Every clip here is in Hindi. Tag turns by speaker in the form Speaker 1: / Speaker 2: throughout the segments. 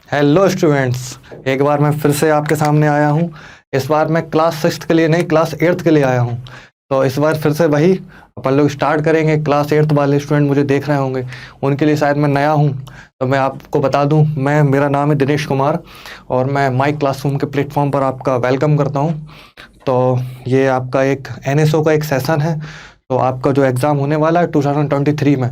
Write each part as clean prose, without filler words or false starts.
Speaker 1: हेलो स्टूडेंट्स, एक बार मैं फिर से आपके सामने आया हूँ। इस बार मैं क्लास 6th के लिए नहीं, क्लास 8th के लिए आया हूँ। तो इस बार फिर से वही अपन लोग स्टार्ट करेंगे। क्लास 8th वाले स्टूडेंट मुझे देख रहे होंगे, उनके लिए शायद मैं नया हूँ। तो मैं आपको बता दूँ, मेरा नाम है दिनेश कुमार और मैं माई क्लासरूम के प्लेटफॉर्म पर आपका वेलकम करता हूँ। तो ये आपका एक NSO का एक सेशन है। तो आपका जो एग्ज़ाम होने वाला है 2023 में,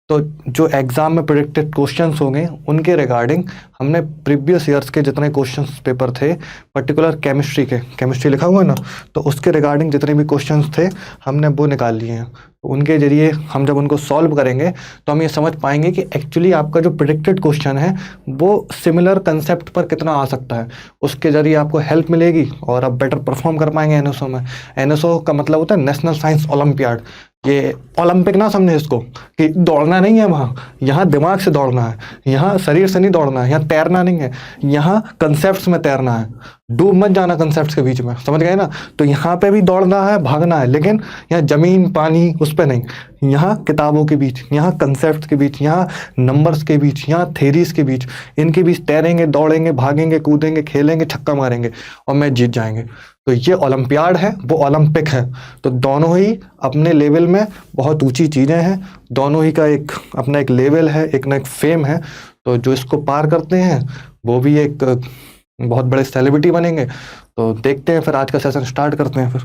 Speaker 1: तो जो एग्ज़ाम में प्रेडिक्टेड क्वेश्चंस होंगे उनके रिगार्डिंग हमने प्रीवियस ईयर्स के जितने क्वेश्चंस पेपर थे, पर्टिकुलर केमिस्ट्री लिखा हुआ है ना, तो उसके रिगार्डिंग जितने भी क्वेश्चंस थे हमने वो निकाल लिए हैं। तो उनके जरिए हम जब उनको सॉल्व करेंगे तो हम ये समझ पाएंगे कि एक्चुअली आपका जो प्रेडिक्टेड क्वेश्चन है वो सिमिलर कंसेप्ट पर कितना आ सकता है। उसके जरिए आपको हेल्प मिलेगी और आप बेटर परफॉर्म कर पाएंगे NSO में। NSO का मतलब होता है नेशनल साइंस ओलंपियाड। ये ओलंपिक ना समझे इसको कि दौड़ना नहीं है वहाँ, यहाँ दिमाग से दौड़ना है, यहाँ शरीर से नहीं दौड़ना है, यहाँ तैरना नहीं है, यहाँ कंसेप्ट्स में तैरना है। डूब मत जाना कंसेप्ट्स के बीच में, समझ गए ना। तो यहाँ पे भी दौड़ना है, भागना है, लेकिन यहाँ जमीन पानी उस पे नहीं, यहाँ किताबों के बीच, यहाँ कंसेप्ट के बीच, यहाँ नंबर्स के बीच, यहाँ थेरीज के बीच, इनके बीच तैरेंगे, दौड़ेंगे, भागेंगे, कूदेंगे, खेलेंगे, छक्का मारेंगे और मैच जीत जाएंगे। तो ये ओलंपियाड है, वो ओलंपिक है। तो दोनों ही अपने लेवल में बहुत ऊंची चीज़ें हैं, दोनों ही का एक अपना एक लेवल है, एक ना एक फेम है। तो जो इसको पार करते हैं वो भी एक बहुत बड़े सेलिब्रिटी बनेंगे। तो देखते हैं, फिर आज का सेशन स्टार्ट करते हैं। फिर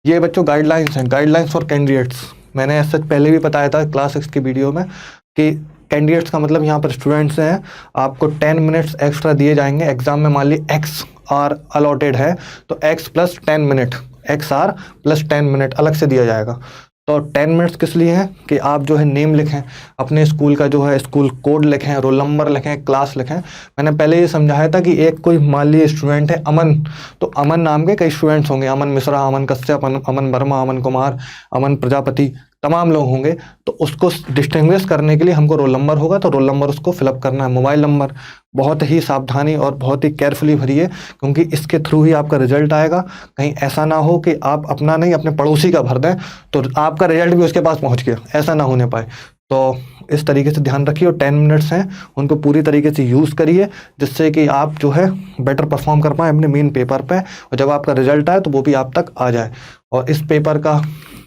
Speaker 1: ये बच्चों गाइडलाइंस हैं, गाइडलाइंस फॉर कैंडिडेट्स। मैंने ऐसा पहले भी बताया था क्लास 6 की वीडियो में कि कैंडिडेट्स का मतलब यहाँ पर स्टूडेंट्स हैं। आपको 10 मिनट्स एक्स्ट्रा दिए जाएंगे एग्जाम में। मान ली एक्स आर अलॉटेड है तो x + 10 मिनट, XR + 10 मिनट अलग से दिया जाएगा। तो 10 मिनट्स किस लिए है कि आप जो है नेम लिखें, अपने स्कूल का जो है स्कूल कोड लिखें, रोल नंबर लिखें, क्लास लिखें। मैंने पहले ये समझाया था कि एक कोई मान लीजिए स्टूडेंट है अमन, तो अमन नाम के कई स्टूडेंट्स होंगे, अमन मिश्रा, अमन कश्यप, अमन वर्मा, अमन कुमार, अमन प्रजापति, तमाम लोग होंगे। तो उसको डिस्टिंग्विश करने के लिए हमको रोल नंबर होगा, तो रोल नंबर उसको फिलअप करना है। मोबाइल नंबर बहुत ही सावधानी और बहुत ही केयरफुली भरिए, क्योंकि इसके थ्रू ही आपका रिजल्ट आएगा। कहीं ऐसा ना हो कि आप अपना नहीं अपने पड़ोसी का भर दें तो आपका रिजल्ट भी उसके पास पहुंच गया, ऐसा ना होने पाए। तो इस तरीके से ध्यान रखिए। और 10 मिनट्स हैं, उनको पूरी तरीके से यूज़ करिए, जिससे कि आप जो है बेटर परफॉर्म कर पाएँ अपने मेन पेपर पे, और जब आपका रिजल्ट आए तो वो भी आप तक आ जाए। और इस पेपर का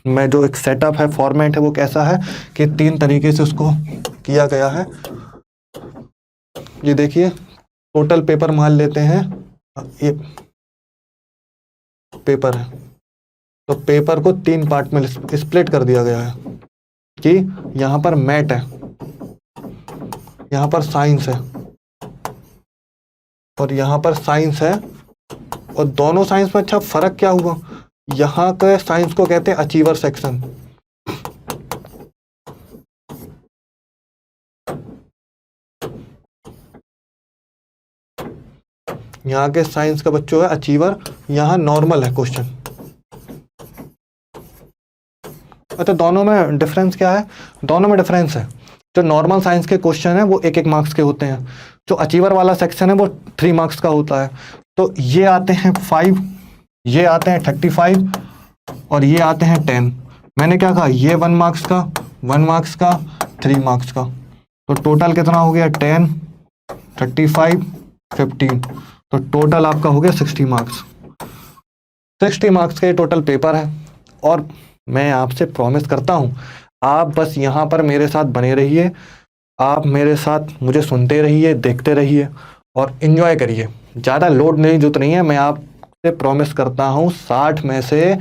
Speaker 1: मैं जो एक सेटअप है, फॉर्मेट है, वो कैसा है कि 3 तरीके से उसको किया गया है। ये देखिए, टोटल पेपर मान लेते हैं, ये पेपर है, तो पेपर को 3 पार्ट में स्प्लिट कर दिया गया है कि यहाँ पर मैथ है, यहाँ पर साइंस है और यहाँ पर साइंस है। और दोनों साइंस में अच्छा फर्क क्या हुआ, यहाँ के साइंस को कहते हैं अचीवर सेक्शन, यहाँ के साइंस का बच्चों है अचीवर, यहाँ नॉर्मल है क्वेश्चन। अच्छा, दोनों में डिफरेंस क्या है? दोनों में डिफरेंस है, जो नॉर्मल साइंस के क्वेश्चन है वो 1-1 मार्क्स के होते हैं, जो अचीवर वाला सेक्शन है वो 3 मार्क्स का होता है। तो ये आते हैं 5, ये आते हैं 35 और ये आते हैं 10। मैंने क्या कहा, ये 1 मार्क्स का, 1 मार्क्स का, 3 मार्क्स का। तो टोटल कितना हो गया, 10, 35, 15। तो टोटल आपका हो गया 60 मार्क्स। 60 मार्क्स का ये टोटल पेपर है। और मैं आपसे प्रॉमिस करता हूँ, आप बस यहाँ पर मेरे साथ बने रहिए, आप मेरे साथ मुझे सुनते रहिए, देखते रहिए और इन्जॉय करिए। ज़्यादा लोड नहीं जरूरत नहीं है। मैं आपसे प्रॉमिस करता हूँ 60 में से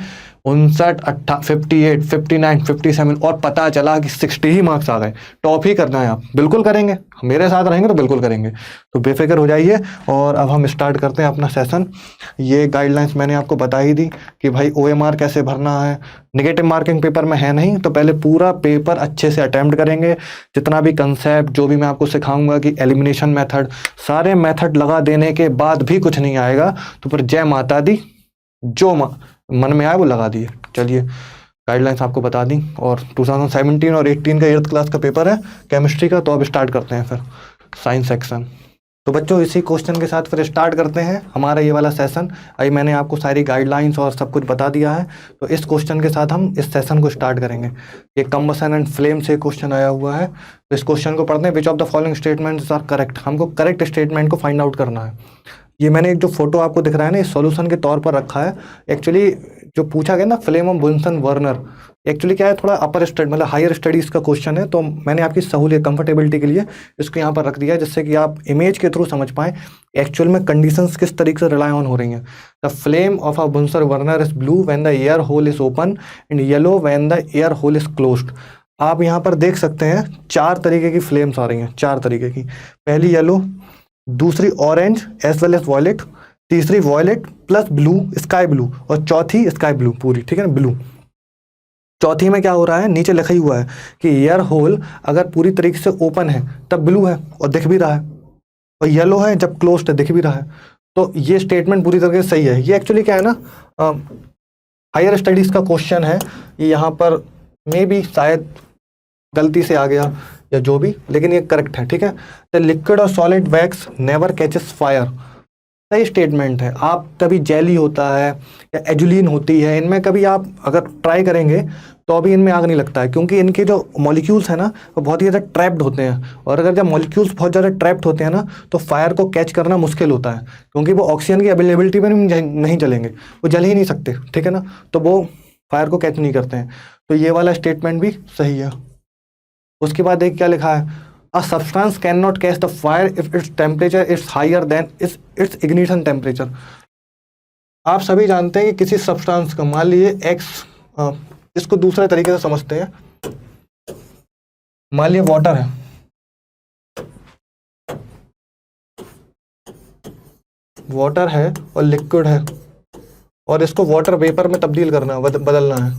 Speaker 1: 59, 58, 59, 57 और पता चला कि 60 ही मार्क्स आ गए, टॉप ही करना है। आप बिल्कुल करेंगे, मेरे साथ रहेंगे तो बिल्कुल करेंगे। तो बेफिक्र हो जाइए। और अब हम स्टार्ट करते हैं अपना सेशन। ये गाइडलाइंस मैंने आपको बता ही दी कि भाई OMR कैसे भरना है। नेगेटिव मार्किंग पेपर में है नहीं, तो पहले पूरा पेपर अच्छे से अटैम्प्ट करेंगे। जितना भी कंसेप्ट, जो भी मैं आपको सिखाऊंगा कि एलिमिनेशन मेथड, सारे मेथड लगा देने के बाद भी कुछ नहीं आएगा तो फिर जय माता दी, जो मन में आए वो लगा दिए। चलिए, गाइडलाइंस आपको बता दी। और 2017 और 18 का 8th क्लास का पेपर है केमिस्ट्री का। तो अब स्टार्ट करते हैं फिर साइंस सेक्शन। तो बच्चों इसी क्वेश्चन के साथ फिर स्टार्ट करते हैं हमारा ये वाला सेशन। अभी मैंने आपको सारी गाइडलाइंस और सब कुछ बता दिया है, तो इस क्वेश्चन के साथ हम इस सेशन को स्टार्ट करेंगे। ये कंबशन एंड फ्लेम से क्वेश्चन आया हुआ है, तो इस क्वेश्चन को पढ़ते हैं। Which of the following statements are correct, हमको करेक्ट स्टेटमेंट को फाइंड आउट करना है। ये मैंने एक जो फोटो आपको दिख रहा है ना, इस सॉल्यूशन के तौर पर रखा है। एक्चुअली जो पूछा गया ना फ्लेम ऑफ बुन्सन वर्नर, एक्चुअली क्या है, थोड़ा अपर स्टडी मतलब हायर स्टडीज़ का क्वेश्चन है, तो मैंने आपकी सहूलियत कंफर्टेबिलिटी के लिए इसको यहाँ पर रख दिया है, जिससे कि आप इमेज के थ्रू समझ पाएँ एक्चुअल में कंडीशंस किस तरीके से रिलाई ऑन हो रही हैं। The flame of a Bunsen burner is blue when the air hole is open and yellow when the air hole is closed. आप यहाँ पर देख सकते हैं 4 तरीके की फ्लेम्स आ रही हैं, 4 तरीके की। पहली येलो, दूसरी orange as well as violet, तीसरी violet plus blue sky blue, और चौथी स्काई ब्लू पूरी, ठीक है ना, ब्लू। चौथी में क्या हो रहा है, नीचे लिखा ही हुआ है कि एयर होल अगर पूरी तरीके से ओपन है तब ब्लू है और दिख भी रहा है, और येलो है जब क्लोज्ड है दिख भी रहा है। तो ये स्टेटमेंट पूरी तरीके से सही है। ये एक्चुअली क्या है ना, हायर स्टडीज़ का क्वेश्चन है, ये यहाँ पर मे बी शायद गलती से आ गया या जो भी, लेकिन ये करेक्ट है, ठीक है। द लिक्विड और solid wax never catches fire, सही स्टेटमेंट है। आप कभी जेली होता है या एजुलिन होती है, इनमें कभी आप अगर ट्राई करेंगे तो अभी इनमें आग नहीं लगता है, क्योंकि इनके जो मॉलिक्यूल्स हैं ना वो बहुत ही ज़्यादा ट्रैप्ड होते हैं, और अगर जब मॉलिक्यूल्स बहुत ज़्यादा ट्रैप्ड होते हैं ना तो फायर को कैच करना मुश्किल होता है, क्योंकि वो ऑक्सीजन की अवेलेबिलिटी में नहीं जलेंगे, वो जल ही नहीं सकते, ठीक है ना, तो वो फायर को कैच नहीं करते हैं। तो ये वाला स्टेटमेंट भी सही है। उसके बाद एक क्या लिखा है, a substance can not catch the fire if its temperature is higher than its ignition temperature. आप सभी जानते हैं कि किसी सब्सटेंस का, मान लीजिए एक्स, इसको दूसरे तरीके से समझते हैं, मान लीजिए वाटर है, वाटर है और लिक्विड है, और इसको वाटर वेपर में तब्दील करना है, बदलना है।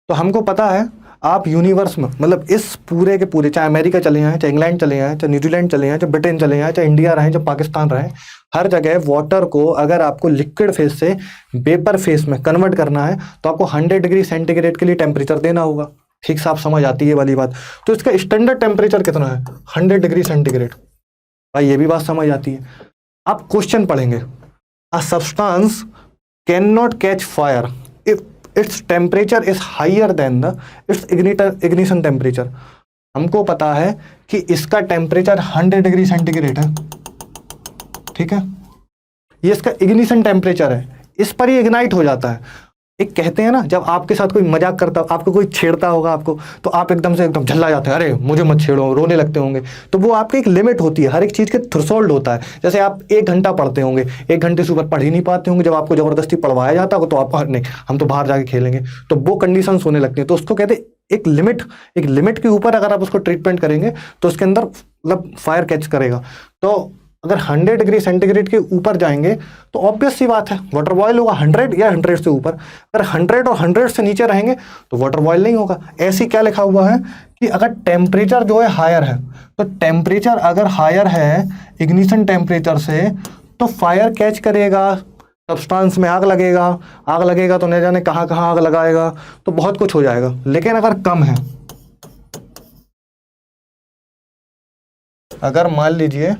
Speaker 1: तो हमको पता है आप यूनिवर्स में, मतलब इस पूरे के पूरे, चाहे अमेरिका चले जाएं, चाहे इंग्लैंड चले जाएं, चाहे न्यूजीलैंड चले जाएं, चाहे ब्रिटेन चले जाएं, चाहे इंडिया रहें, चाहे पाकिस्तान रहें, हर जगह वाटर को अगर आपको लिक्विड फेस से वेपर फेस में कन्वर्ट करना है तो आपको 100 डिग्री सेंटीग्रेड के लिए टेम्परेचर देना होगा। ठीक से आप समझ आती है वाली बात। तो इसका स्टैंडर्ड टेम्परेचर कितना है, 100 डिग्री सेंटीग्रेड। भाई ये भी बात समझ आती है। आप क्वेश्चन पढ़ेंगे, a substance can not catch fire if its temperature is higher than the its ignition temperature. हमको पता है कि इसका टेम्परेचर 100 डिग्री सेंटीग्रेड है, ठीक है, ये इसका इग्निशन टेम्परेचर है, इस पर ही इग्नाइट हो जाता है। एक कहते हैं ना, जब आपके साथ कोई मजाक करता, आपको कोई छेड़ता होगा आपको, तो आप एकदम से एकदम झल्ला जाते हैं, अरे मुझे मत छेड़ो, रोने लगते होंगे। तो वो आपकी एक लिमिट होती है, हर एक चीज़ के थ्रेशोल्ड होता है। जैसे आप 1 घंटा पढ़ते होंगे, 1 घंटे से ऊपर पढ़ ही नहीं पाते होंगे, जब आपको ज़बरदस्ती पढ़वाया जाता होगा तो आप नहीं, हम तो बाहर जाके खेलेंगे, तो वो कंडीशंस होने लगती हैं। तो उसको कहते हैं एक लिमिट के ऊपर अगर आप उसको ट्रीटमेंट करेंगे तो उसके अंदर मतलब फायर कैच करेगा। तो अगर 100 डिग्री सेंटीग्रेड के ऊपर जाएंगे तो ऑब्वियस सी बात है वाटर बॉयल होगा, 100 या 100 से ऊपर। अगर 100 और 100 से नीचे रहेंगे तो वाटर बॉयल नहीं होगा। ऐसी क्या लिखा हुआ है कि अगर टेम्परेचर जो है हायर है, तो टेम्परेचर अगर हायर है इग्निशन टेम्परेचर से तो फायर कैच करेगा, सब्सटेंस में आग लगेगा तो न जाने कहाँ कहाँ आग लगाएगा, तो बहुत कुछ हो जाएगा। लेकिन अगर कम है, अगर मान लीजिए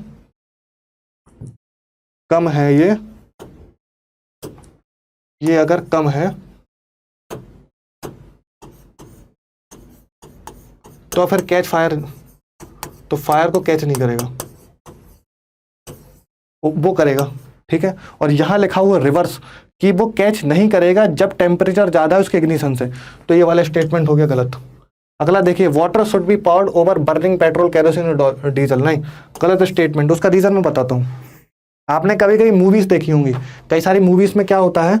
Speaker 1: कम है, ये अगर कम है तो फिर कैच फायर, तो फायर को कैच नहीं करेगा, वो करेगा, ठीक है। और यहां लिखा हुआ रिवर्स कि वो कैच नहीं करेगा जब टेम्परेचर ज्यादा है उसके इग्निशन से, तो ये वाला स्टेटमेंट हो गया गलत। अगला देखिए, water should be powered over burning petrol, kerosene और डीजल, नहीं, गलत स्टेटमेंट। उसका रीजन मैं बताता हूँ। आपने कभी कभी मूवीज देखी होंगी, कई सारी मूवीज में क्या होता है,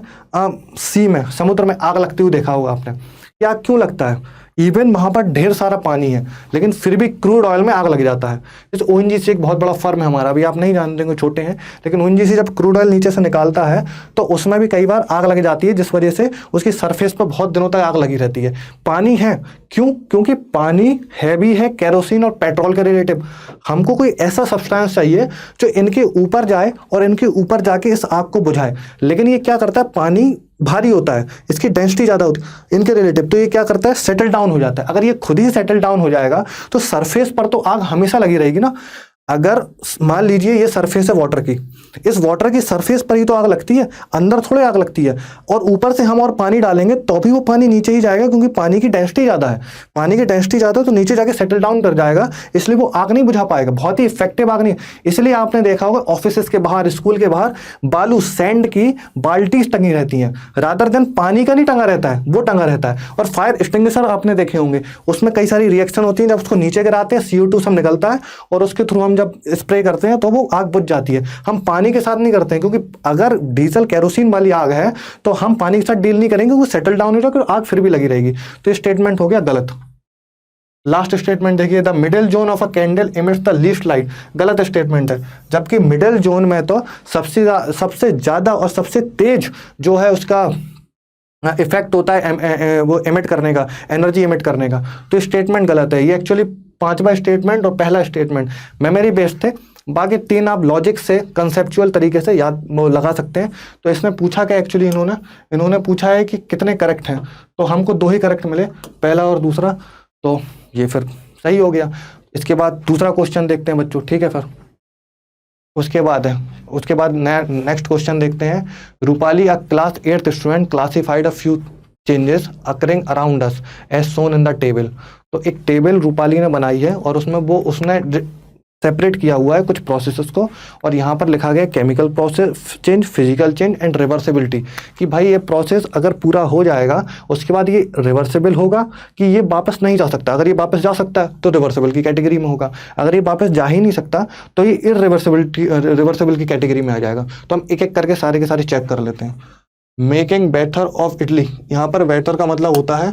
Speaker 1: सी में, समुद्र में आग लगती हुई देखा होगा आपने। क्या क्यों लगता है, इवन वहां पर ढेर सारा पानी है लेकिन फिर भी क्रूड ऑयल में आग लग जाता है। जैसे ओएनजीसी एक बहुत बड़ा फर्म है हमारा, अभी आप नहीं जानते होंगे, छोटे हैं, लेकिन ओएनजीसी जब क्रूड ऑयल नीचे से निकालता है तो उसमें भी कई बार आग लग जाती है, जिस वजह से उसकी सरफेस पर बहुत दिनों तक आग लगी रहती है। पानी है, क्यों, क्योंकि पानी हैवी है केरोसिन और पेट्रोल के रिलेटिव। हमको कोई ऐसा सब्सटेंस चाहिए जो इनके ऊपर जाए और इनके ऊपर जाके इस आग को बुझाए, लेकिन ये क्या करता है, पानी भारी होता है, इसकी डेंसिटी ज़्यादा होती है इनके रिलेटिव, तो ये क्या करता है, सेटल डाउन हो जाता है। अगर ये खुद ही सेटल डाउन हो जाएगा तो सरफेस पर तो आग हमेशा लगी रहेगी ना। अगर मान लीजिए ये सरफेस है वाटर की, इस वाटर की सरफेस पर ही तो आग लगती है, अंदर थोड़े आग लगती है। और ऊपर से हम और पानी डालेंगे तो भी वो पानी नीचे ही जाएगा, क्योंकि पानी की डेंसिटी ज़्यादा है। पानी की डेंसिटी ज़्यादा है तो नीचे जाके सेटल डाउन कर जाएगा, इसलिए वो आग नहीं बुझा पाएगा, बहुत ही इफेक्टिव आग नहीं। इसलिए आपने देखा होगा ऑफिस के बाहर, स्कूल के बाहर बालू सैंड की बाल्टी टंगी रहती हैं, रादर देन पानी का नहीं टंगा रहता है, वो टंगा रहता है। और फायर एक्सटिंग्विशर आपने देखे होंगे, उसमें कई सारी रिएक्शन होती है, जब उसको नीचे गिराते हैं CO2 सब निकलता है, और उसके थ्रू हम जब स्प्रे करते हैं तो वो आग बुझ जाती है। हम पानी के साथ नहीं करते हैं, क्योंकि अगर डीजल केरोसिन वाली आग है तो हम पानी के साथ डील नहीं करेंगे, वो सेटल डाउन हो जाएगा, आग फिर भी लगी रहेगी। तो ये स्टेटमेंट हो गया गलत। लास्ट स्टेटमेंट देखिए, the middle zone of a candle emits the least light, गलत स्टेटमेंट है। जबकि मिडिल जोन में तो सबसे ज्यादा और सबसे तेज जो है उसका इफेक्ट होता है वो एमिट करने का, एनर्जी एमिट करने का। तो स्टेटमेंट गलत है। ये एक्चुअली 5वां स्टेटमेंट और पहला स्टेटमेंट मेमोरी बेस्ड थे, बाकी 3 आप लॉजिक से कंसेप्चुअल तरीके से याद वो लगा सकते हैं। तो इसमें पूछा क्या एक्चुअली, इन्होंने पूछा है कि कितने करेक्ट हैं, तो हमको 2 ही करेक्ट मिले, पहला और दूसरा, तो ये फिर सही हो गया। इसके बाद दूसरा क्वेश्चन देखते हैं बच्चों, ठीक है। फिर उसके बाद नेक्स्ट क्वेश्चन देखते हैं। Rupali a class 8th student classified a few changes occurring around us as shown in the table. तो एक टेबल रूपाली ने बनाई है और उसमें उसने सेपरेट किया हुआ है कुछ प्रोसेसेस को, और यहाँ पर लिखा गया chemical process change, physical change and reversibility, कि भाई ये प्रोसेस अगर पूरा हो जाएगा उसके बाद ये रिवर्सिबल होगा कि ये वापस नहीं जा सकता। अगर ये वापस जा सकता है तो रिवर्सिबल की कैटेगरी में होगा, अगर ये वापस जा ही नहीं सकता तो ये रिवर्सिबल की कैटेगरी में आ जाएगा। तो हम एक एक करके सारे के सारे चेक कर लेते हैं। मेकिंग बैटर ऑफ इडली, यहाँ पर बैटर का मतलब होता है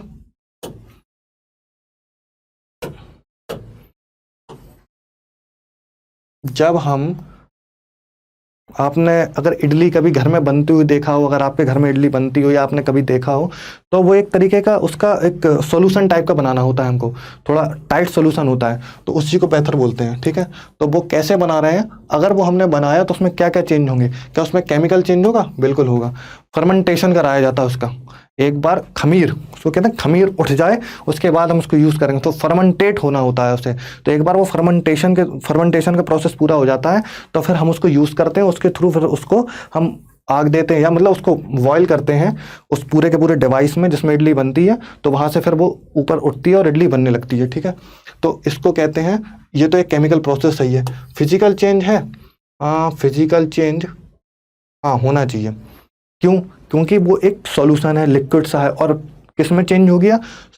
Speaker 1: जब हम, आपने अगर इडली कभी घर में बनती हुई देखा हो, अगर आपके घर में इडली बनती हो या आपने कभी देखा हो, तो वो एक तरीके का उसका एक सॉल्यूशन टाइप का बनाना होता है, हमको थोड़ा टाइट सॉल्यूशन होता है, तो उसी को बैटर बोलते हैं, ठीक है। तो वो कैसे बना रहे हैं, अगर वो हमने बनाया तो उसमें क्या क्या चेंज होंगे, क्या उसमें केमिकल चेंज होगा, बिल्कुल होगा। फर्मेंटेशन कराया जाता है उसका, एक बार खमीर, उसको कहते हैं खमीर उठ जाए उसके बाद हम उसको यूज़ करेंगे, तो फर्मेंटेट होना होता है उसे। तो एक बार वो फर्मेंटेशन का प्रोसेस पूरा हो जाता है तो फिर हम उसको यूज़ करते हैं, उसके थ्रू फिर उसको हम आग देते हैं, या मतलब उसको बॉयल करते हैं उस पूरे के पूरे डिवाइस में जिसमें इडली बनती है, तो वहाँ से फिर वो ऊपर उठती है और इडली बनने लगती है, ठीक है। तो इसको कहते हैं, ये तो एक केमिकल प्रोसेस सही है। फिजिकल चेंज है, फिजिकल चेंज हाँ होना चाहिए, क्यों, क्योंकि वो एक सॉल्यूशन है, लिक्विड सा है, और किस में चेंज हो गया,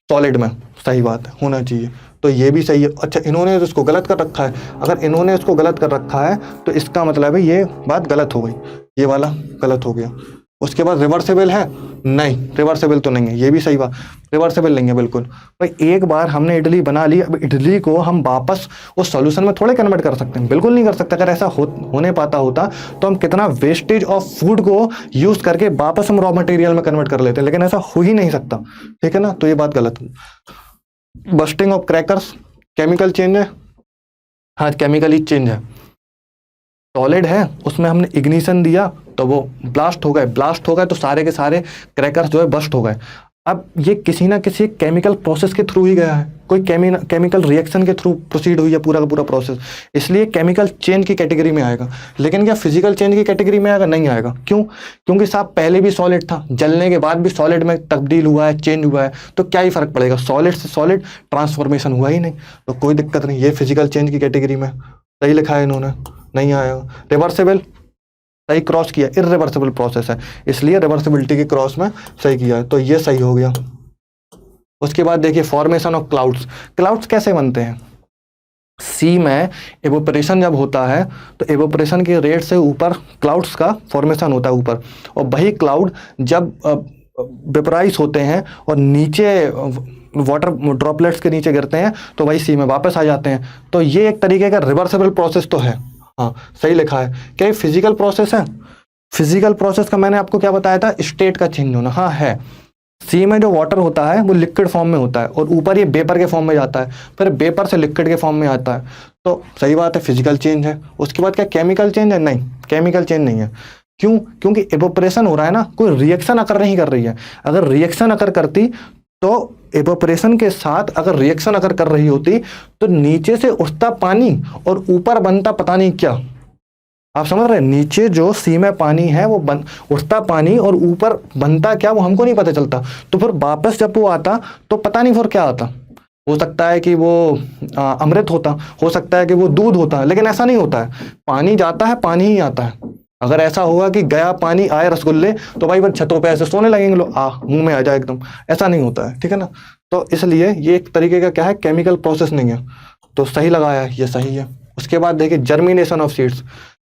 Speaker 1: सॉलिड में, सही बात है, होना चाहिए। तो ये भी सही है। अच्छा, इन्होंने तो इसको गलत कर रखा है, अगर इन्होंने इसको गलत कर रखा है तो इसका मतलब है ये बात गलत हो गई, ये वाला गलत हो गया। उसके बाद रिवर्सेबल है, नहीं रिवर्सेबल तो नहीं है, ये भी सही बात, रिवर्सेबल नहीं है बिल्कुल। भाई एक बार हमने इडली बना ली, अब इडली को हम वापस उस सॉल्यूशन में थोड़े कन्वर्ट कर सकते हैं, बिल्कुल नहीं कर सकते। अगर ऐसा होने पाता होता तो हम कितना वेस्टेज ऑफ फूड को यूज करके वापस हम रॉ मटेरियल में कन्वर्ट कर लेते हैं, लेकिन ऐसा हो ही नहीं सकता, ठीक है ना। तो ये बात गलत है। Bursting of crackers chemical change है, हाँ केमिकली चेंज है। सॉलिड है, उसमें हमने इग्निशन दिया तो वो ब्लास्ट हो गए तो सारे के सारे क्रैकर्स जो है बस्ट हो गए। अब ये किसी ना किसी केमिकल प्रोसेस के थ्रू ही गया है, कोई केमिकल रिएक्शन के थ्रू प्रोसीड हुई है पूरा का पूरा प्रोसेस, इसलिए केमिकल चेंज की कैटेगरी में आएगा। लेकिन क्या फिजिकल चेंज की कैटेगरी में आएगा, नहीं आएगा। क्यों, क्योंकि साहब पहले भी सॉलिड था, जलने के बाद भी सॉलिड में तब्दील हुआ है, चेंज हुआ है, तो क्या ही फर्क पड़ेगा, सॉलिड से सॉलिड ट्रांसफॉर्मेशन हुआ ही नहीं, तो कोई दिक्कत नहीं, ये फिजिकल चेंज की कैटेगरी में सही लिखा है इन्होंने, नहीं आएगा। रिवर्सेबल सही क्रॉस किया, इरिवर्सिबल प्रोसेस है इसलिए रिवर्सिबिलिटी के क्रॉस में सही किया है, तो ये सही हो गया। उसके बाद देखिए फॉर्मेशन ऑफ क्लाउड्स, क्लाउड्स कैसे बनते हैं, सी में एवोपरेशन जब होता है तो एवोपरेशन के रेट से ऊपर क्लाउड्स का फॉर्मेशन होता है ऊपर, और वही क्लाउड जब वेपराइज होते हैं और नीचे वाटर ड्रॉपलेट्स के नीचे गिरते हैं तो वही सी में वापस आ जाते हैं। तो ये एक तरीके का रिवर्सिबल प्रोसेस तो है, हाँ सही लिखा है। क्या ये फिजिकल प्रोसेस है, फिजिकल प्रोसेस का मैंने आपको क्या बताया था, स्टेट का चेंज होना, हाँ है। सी में जो वाटर होता है वो लिक्विड फॉर्म में होता है और ऊपर ये वेपर के फॉर्म में जाता है, फिर वेपर से लिक्विड के फॉर्म में आता है, तो सही बात है फिजिकल चेंज है। उसके बाद क्या केमिकल चेंज है, नहीं केमिकल चेंज नहीं है। क्यों, क्योंकि एवोपरेशन हो रहा है ना, कोई रिएक्शन अकर नहीं कर रही है, अगर रिएक्शन अकर करती तो इवेपोरेशन के साथ अगर रिएक्शन अगर कर रही होती तो नीचे से उठता पानी और ऊपर बनता पता नहीं क्या। आप समझ रहे हैं, नीचे जो सी में पानी है वो उठता पानी और ऊपर बनता क्या वो हमको नहीं पता चलता। तो फिर वापस जब वो आता तो पता नहीं फिर क्या आता। हो सकता है कि वो अमृत होता, हो सकता है कि वो दूध होता, लेकिन ऐसा नहीं होता है। पानी जाता है, पानी ही आता है। अगर ऐसा होगा कि गया पानी आए रसगुल्ले तो भाई छतों पे ऐसे सोने लगेंगे लोग, मुंह में आ जाए एकदम, ऐसा नहीं होता है, ठीक है ना। तो इसलिए ये एक तरीके का क्या है, केमिकल प्रोसेस नहीं है। तो सही लगाया, ये सही है। उसके बाद देखिए germination of seeds.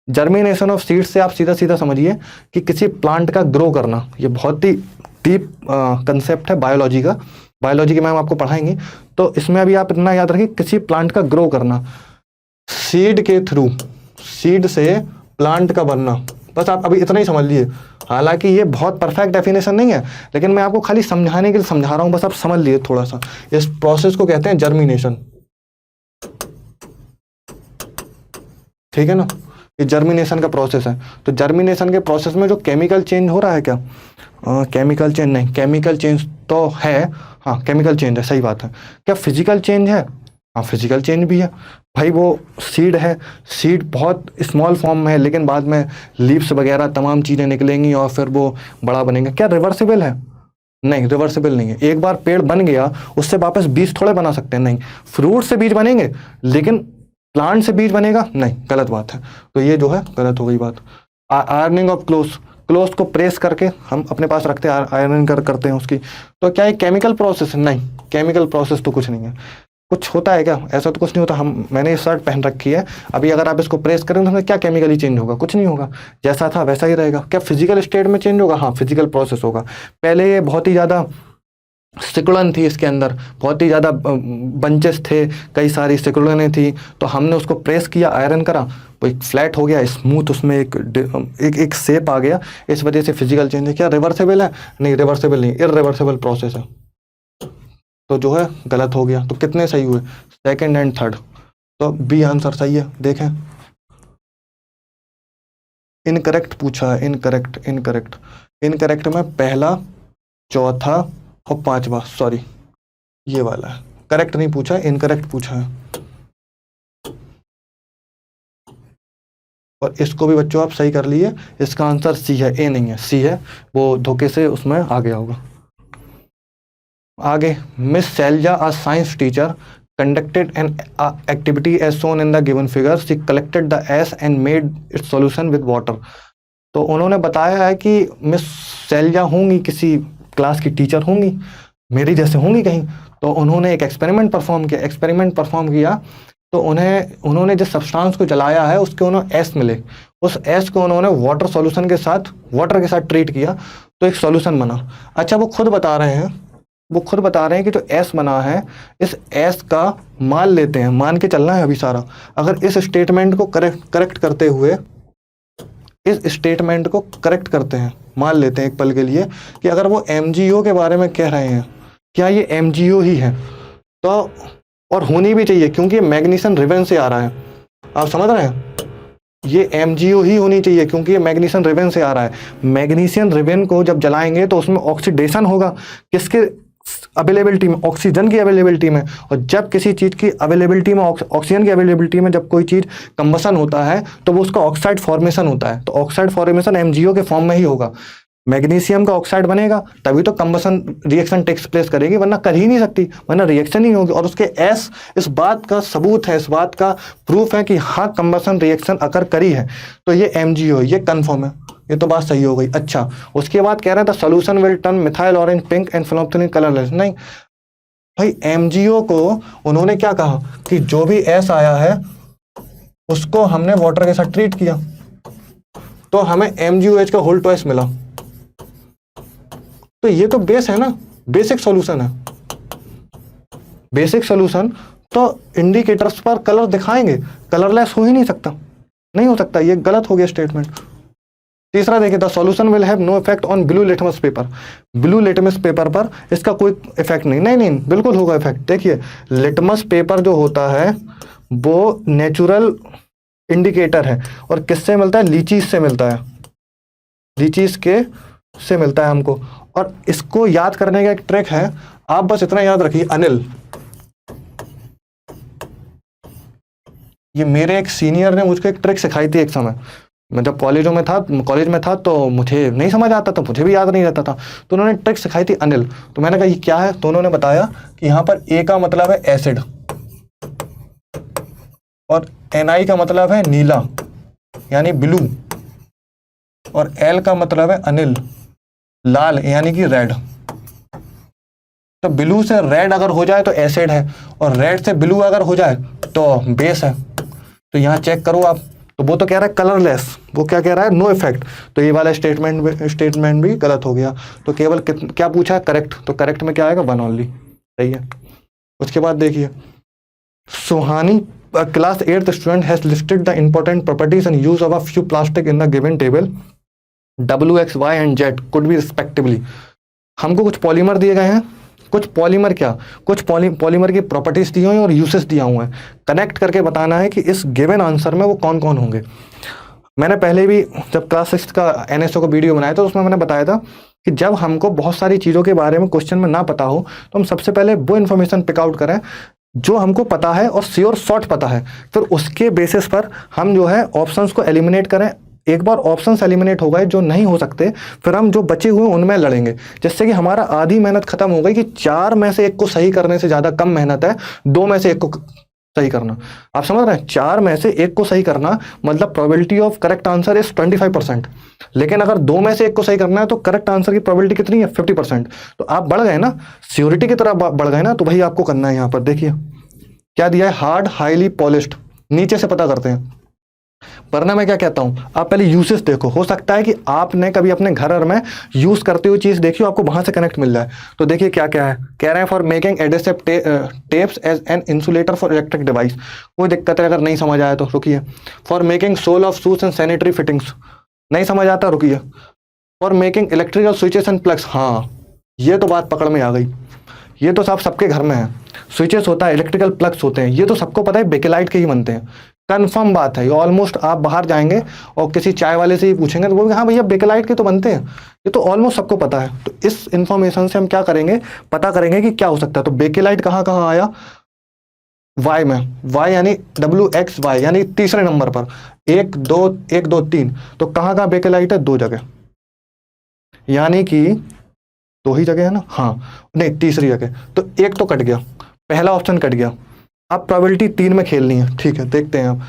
Speaker 1: Germination of seeds से आप सीधा सीधा समझिए कि किसी प्लांट का ग्रो करना। ये बहुत ही डीप कंसेप्ट है बायोलॉजी का, बायोलॉजी की मैम आपको पढ़ाएंगे। तो इसमें अभी आप इतना याद रखिए, किसी प्लांट का ग्रो करना, सीड के थ्रू, सीड से प्लांट का बनना, बस आप अभी इतना ही समझ लीजिए। हालांकि ये बहुत परफेक्ट डेफिनेशन नहीं है, लेकिन मैं आपको खाली समझाने के लिए समझा रहा हूँ, बस आप समझ लिए थोड़ा सा। इस प्रोसेस को कहते हैं जर्मिनेशन, ठीक है ना। ये जर्मिनेशन का प्रोसेस है। तो जर्मिनेशन के प्रोसेस में जो केमिकल चेंज हो रहा है क्या, केमिकल चेंज नहीं, केमिकल चेंज तो है, हाँ केमिकल चेंज है, सही बात है। क्या फिजिकल चेंज है, हाँ फिजिकल चेंज भी है भाई। वो सीड है, सीड बहुत स्मॉल फॉर्म में है, लेकिन बाद में लीव्स वगैरह तमाम चीज़ें निकलेंगी और फिर वो बड़ा बनेगा। क्या रिवर्सिबल है, नहीं रिवर्सिबल नहीं है। एक बार पेड़ बन गया उससे वापस बीज थोड़े बना सकते हैं, नहीं। फ्रूट से बीज बनेंगे लेकिन प्लांट से बीज बनेगा नहीं, गलत बात है। तो ये जो है गलत हो गई बात। आयरनिंग ऑफ क्लोथ्स, क्लोथ को प्रेस करके हम अपने पास रखते हैं, आयरन करते हैं उसकी। तो क्या ये केमिकल प्रोसेस है, नहीं केमिकल प्रोसेस तो कुछ नहीं है। कुछ होता है क्या, ऐसा तो कुछ नहीं होता। मैंने ये शर्ट पहन रखी है, अभी अगर आप इसको प्रेस करें तो क्या केमिकली चेंज होगा, कुछ नहीं होगा, जैसा था वैसा ही रहेगा। क्या फिजिकल स्टेट में चेंज होगा, हाँ फिजिकल प्रोसेस होगा। पहले ये बहुत ही ज़्यादा सिकुड़न थी, इसके अंदर बहुत ही ज़्यादा बंचेस थे, कई सारी सिकुड़नें थी, तो हमने उसको प्रेस किया, आयरन करा, वो एक फ्लैट हो गया, स्मूथ, उसमें एक शेप आ गया, इस वजह से फिजिकल चेंज है। क्या रिवर्सेबल है, नहीं रिवर्सेबल नहीं, इररिवर्सिबल प्रोसेस है। तो जो है गलत हो गया। तो कितने सही हुए, सेकंड एंड थर्ड। तो बी आंसर सही है। देखें, इनकरेक्ट पूछा है, इनकरेक्ट इनकरेक्ट इनकरेक्ट में पहला, चौथा और पांचवा, सॉरी ये वाला है। करेक्ट नहीं पूछा है, इनकरेक्ट पूछा है। और इसको भी बच्चों आप सही कर लिए। इसका आंसर सी है, ए नहीं है, सी है, वो धोखे से उसमें आ गया होगा। आगे, miss Shailaja a science teacher conducted an activity as shown in the given figure. She collected the ash and made its solution with water. तो उन्होंने बताया है कि मिस शैलजा होंगी, किसी क्लास की टीचर होंगी, मेरी जैसे होंगी कहीं। तो उन्होंने एक एक्सपेरिमेंट परफॉर्म किया। तो उन्होंने जिस सब्सटेंस को जलाया है उसके उन्होंने एश मिले, उस एश को उन्होंने वाटर के साथ ट्रीट किया, तो एक सॉल्यूशन बना। अच्छा, वो खुद बता रहे हैं कि जो एस बना है, इस एस का मान लेते हैं, मान के चलना है अभी सारा। अगर इस स्टेटमेंट को करेक्ट करते हुए, इस स्टेटमेंट को करेक्ट करते हैं, मान लेते हैं एक पल के लिए कि अगर वो एमजीओ के बारे में कह रहे हैं, क्या ये एमजीओ ही है, तो और होनी भी चाहिए क्योंकि मैग्नीशियम रिबन से आ रहा है। आप समझ रहे हैं, ये एमजीओ ही होनी चाहिए क्योंकि ये मैग्नीशियम रिबन से आ रहा है। मैग्नीशियम रिबन को जब जलाएंगे तो उसमें ऑक्सीडेशन होगा, किसके अवेलेबिलिटी में, ऑक्सीजन की अवेलेबिलिटी में। और जब किसी चीज़ की अवेलेबिलिटी में, ऑक्सीजन की अवेलेबिलिटी में जब कोई चीज़ कंबसन होता है तो वो उसका ऑक्साइड फॉर्मेशन होता है। तो ऑक्साइड फॉर्मेशन एमजीओ के फॉर्म में ही होगा। मैग्नीशियम का ऑक्साइड बनेगा तभी तो कंबसन रिएक्शन टेक्स प्लेस करेगी, वरना कर ही नहीं सकती, वरना रिएक्शन ही होगी। और उसके एस इस बात का सबूत है, इस बात का प्रूफ है कि हाँ कंबसन रिएक्शन अकर करी है, तो ये एमजीओ, ये कन्फर्म है। ये तो बात सही हो गई। अच्छा, उसके बाद कह रहा था solution will turn methyl orange pink and phenolphthalein colourless. नहीं भाई, एमजीओ को उन्होंने क्या कहा कि जो भी एस आया है उसको हमने वाटर के साथ ट्रीट किया, तो हमें MgOH का होल ट्वाइस मिला। तो ये तो बेस है ना, बेसिक सॉल्यूशन है। बेसिक सॉल्यूशन तो इंडिकेटर्स पर कलर दिखाएंगे, कलरलेस हो ही नहीं सकता, नहीं हो सकता, ये गलत हो गया स्टेटमेंट। तीसरा देखिए, the solution will have no effect on blue litmus paper. Blue litmus paper पर इसका कोई इफेक्ट नहीं, नहीं बिल्कुल होगा इफेक्ट। देखिए, लिटमस पेपर जो होता है वो नेचुरल इंडिकेटर है, और किससे मिलता है, लीचीज से मिलता है। लीचीज के से मिलता है हमको। और इसको याद करने का एक ट्रिक है, आप बस इतना याद रखिए, अनिल, ये मेरे एक सीनियर ने मुझको एक ट्रिक सिखाई थी एक समय। मैं जब कॉलेज में था तो मुझे नहीं समझ आता था, मुझे भी याद नहीं रहता था, तो उन्होंने ट्रिक सिखाई थी अनिल। तो मैंने कहा ये क्या है, तो उन्होंने बताया कि यहाँ पर ए का मतलब है एसिड, और NI का मतलब है नीला यानी ब्लू, और L का मतलब है अनिल, लाल यानी कि रेड। तो ब्लू से रेड अगर हो जाए तो एसिड है, और रेड से ब्लू अगर हो जाए तो बेस है। तो यहाँ चेक करो आप, तो वो तो कह रहा है कलरलेस, वो क्या कह रहा है, नो इफेक्ट। तो ये वाला स्टेटमेंट भी गलत हो गया। तो केवल क्या पूछा है, करेक्ट, तो करेक्ट में क्या आएगा, 1 ओनली, सही है। उसके बाद देखिए, Suhani class 8th student has listed the important properties and use of a few plastic in the given table, W, X, Y and Z could be respectively. हमको कुछ पॉलीमर दिए गए हैं, कुछ पॉलीमर पॉलीमर की प्रॉपर्टीज दी हुई हैं और यूसेस दिया हुआ है। कनेक्ट करके बताना है कि इस गिवन आंसर में वो कौन कौन होंगे। मैंने पहले भी जब क्लास 6 का NSO का वीडियो बनाया था, उसमें मैंने बताया था कि जब हमको बहुत सारी चीज़ों के बारे में क्वेश्चन में ना पता हो, तो हम सबसे पहले वो इन्फॉर्मेशन पिक आउट करें जो हमको पता है और श्योर शॉर्ट पता है, फिर उसके बेसिस पर हम जो है ऑप्शंस को एलिमिनेट करें। एक बार ऑप्शंस एलिमिनेट हो गए जो नहीं हो सकते, फिर हम जो बचे हुए उनमें लड़ेंगे, जिससे कि हमारा आधी मेहनत खत्म हो गई कि 4 में से 1 को सही करने से ज़्यादा कम मेहनत है 2 में से 1 को सही करना। आप समझ रहे हैं, 4 में से 1 को सही करना मतलब probability of correct answer is 25%, लेकिन अगर 2 में से 1 को सही करना है तो करेक्ट आंसर की प्रोबेबिलिटी कितनी है, 50%। तो आप बढ़ गए ना, श्योरिटी की तरफ बढ़ गए ना, तो वही आपको करना है। यहाँ पर देखिए क्या दिया है, हार्ड, हाईली पॉलिश्ड, नीचे से पता करते हैं। वरना मैं क्या कहता हूं, आप पहले यूसेस देखो, हो सकता है कि आपने कभी अपने घर में यूज करते हुए चीज देखी हो, आपको वहां से कनेक्ट मिल जाए। तो देखिए क्या क्या है, कह रहे हैं for making adhesive tapes as an insulator for electric device. कोई दिक्कत है, अगर नहीं समझ आया तो रुकिए। For making sole of shoes and sanitary fittings, नहीं समझ आता, रुकिए। For making electrical switches and plugs, हाँ ये तो बात पकड़ में आ गई, ये तो सब सबके घर में है। स्विचेस होता है, इलेक्ट्रिकल प्लग्स होते हैं, ये तो सबको पता है, बेकेलाइट के ही बनते हैं, कंफर्म बात है ये। ऑलमोस्ट आप बाहर जाएंगे और किसी चाय वाले से ही पूछेंगे तो बोलेंगे हाँ भैया बेकेलाइट के तो बनते हैं, ये तो ऑलमोस्ट सबको पता है। तो इस इंफॉर्मेशन से हम क्या करेंगे, पता करेंगे कि क्या हो सकता है। तो बेकेलाइट कहाँ कहाँ आया, वाई में, वाई यानी WXY यानी तीसरे नंबर पर, 1 2 3। तो कहाँ कहाँ बेकेलाइट है, 2 जगह, यानी कि 2 ही जगह है ना, हाँ नहीं तीसरी जगह। तो 1 तो कट गया, पहला ऑप्शन कट गया। अब प्रोबेबिलिटी 3 में खेलनी है, ठीक है देखते हैं आप।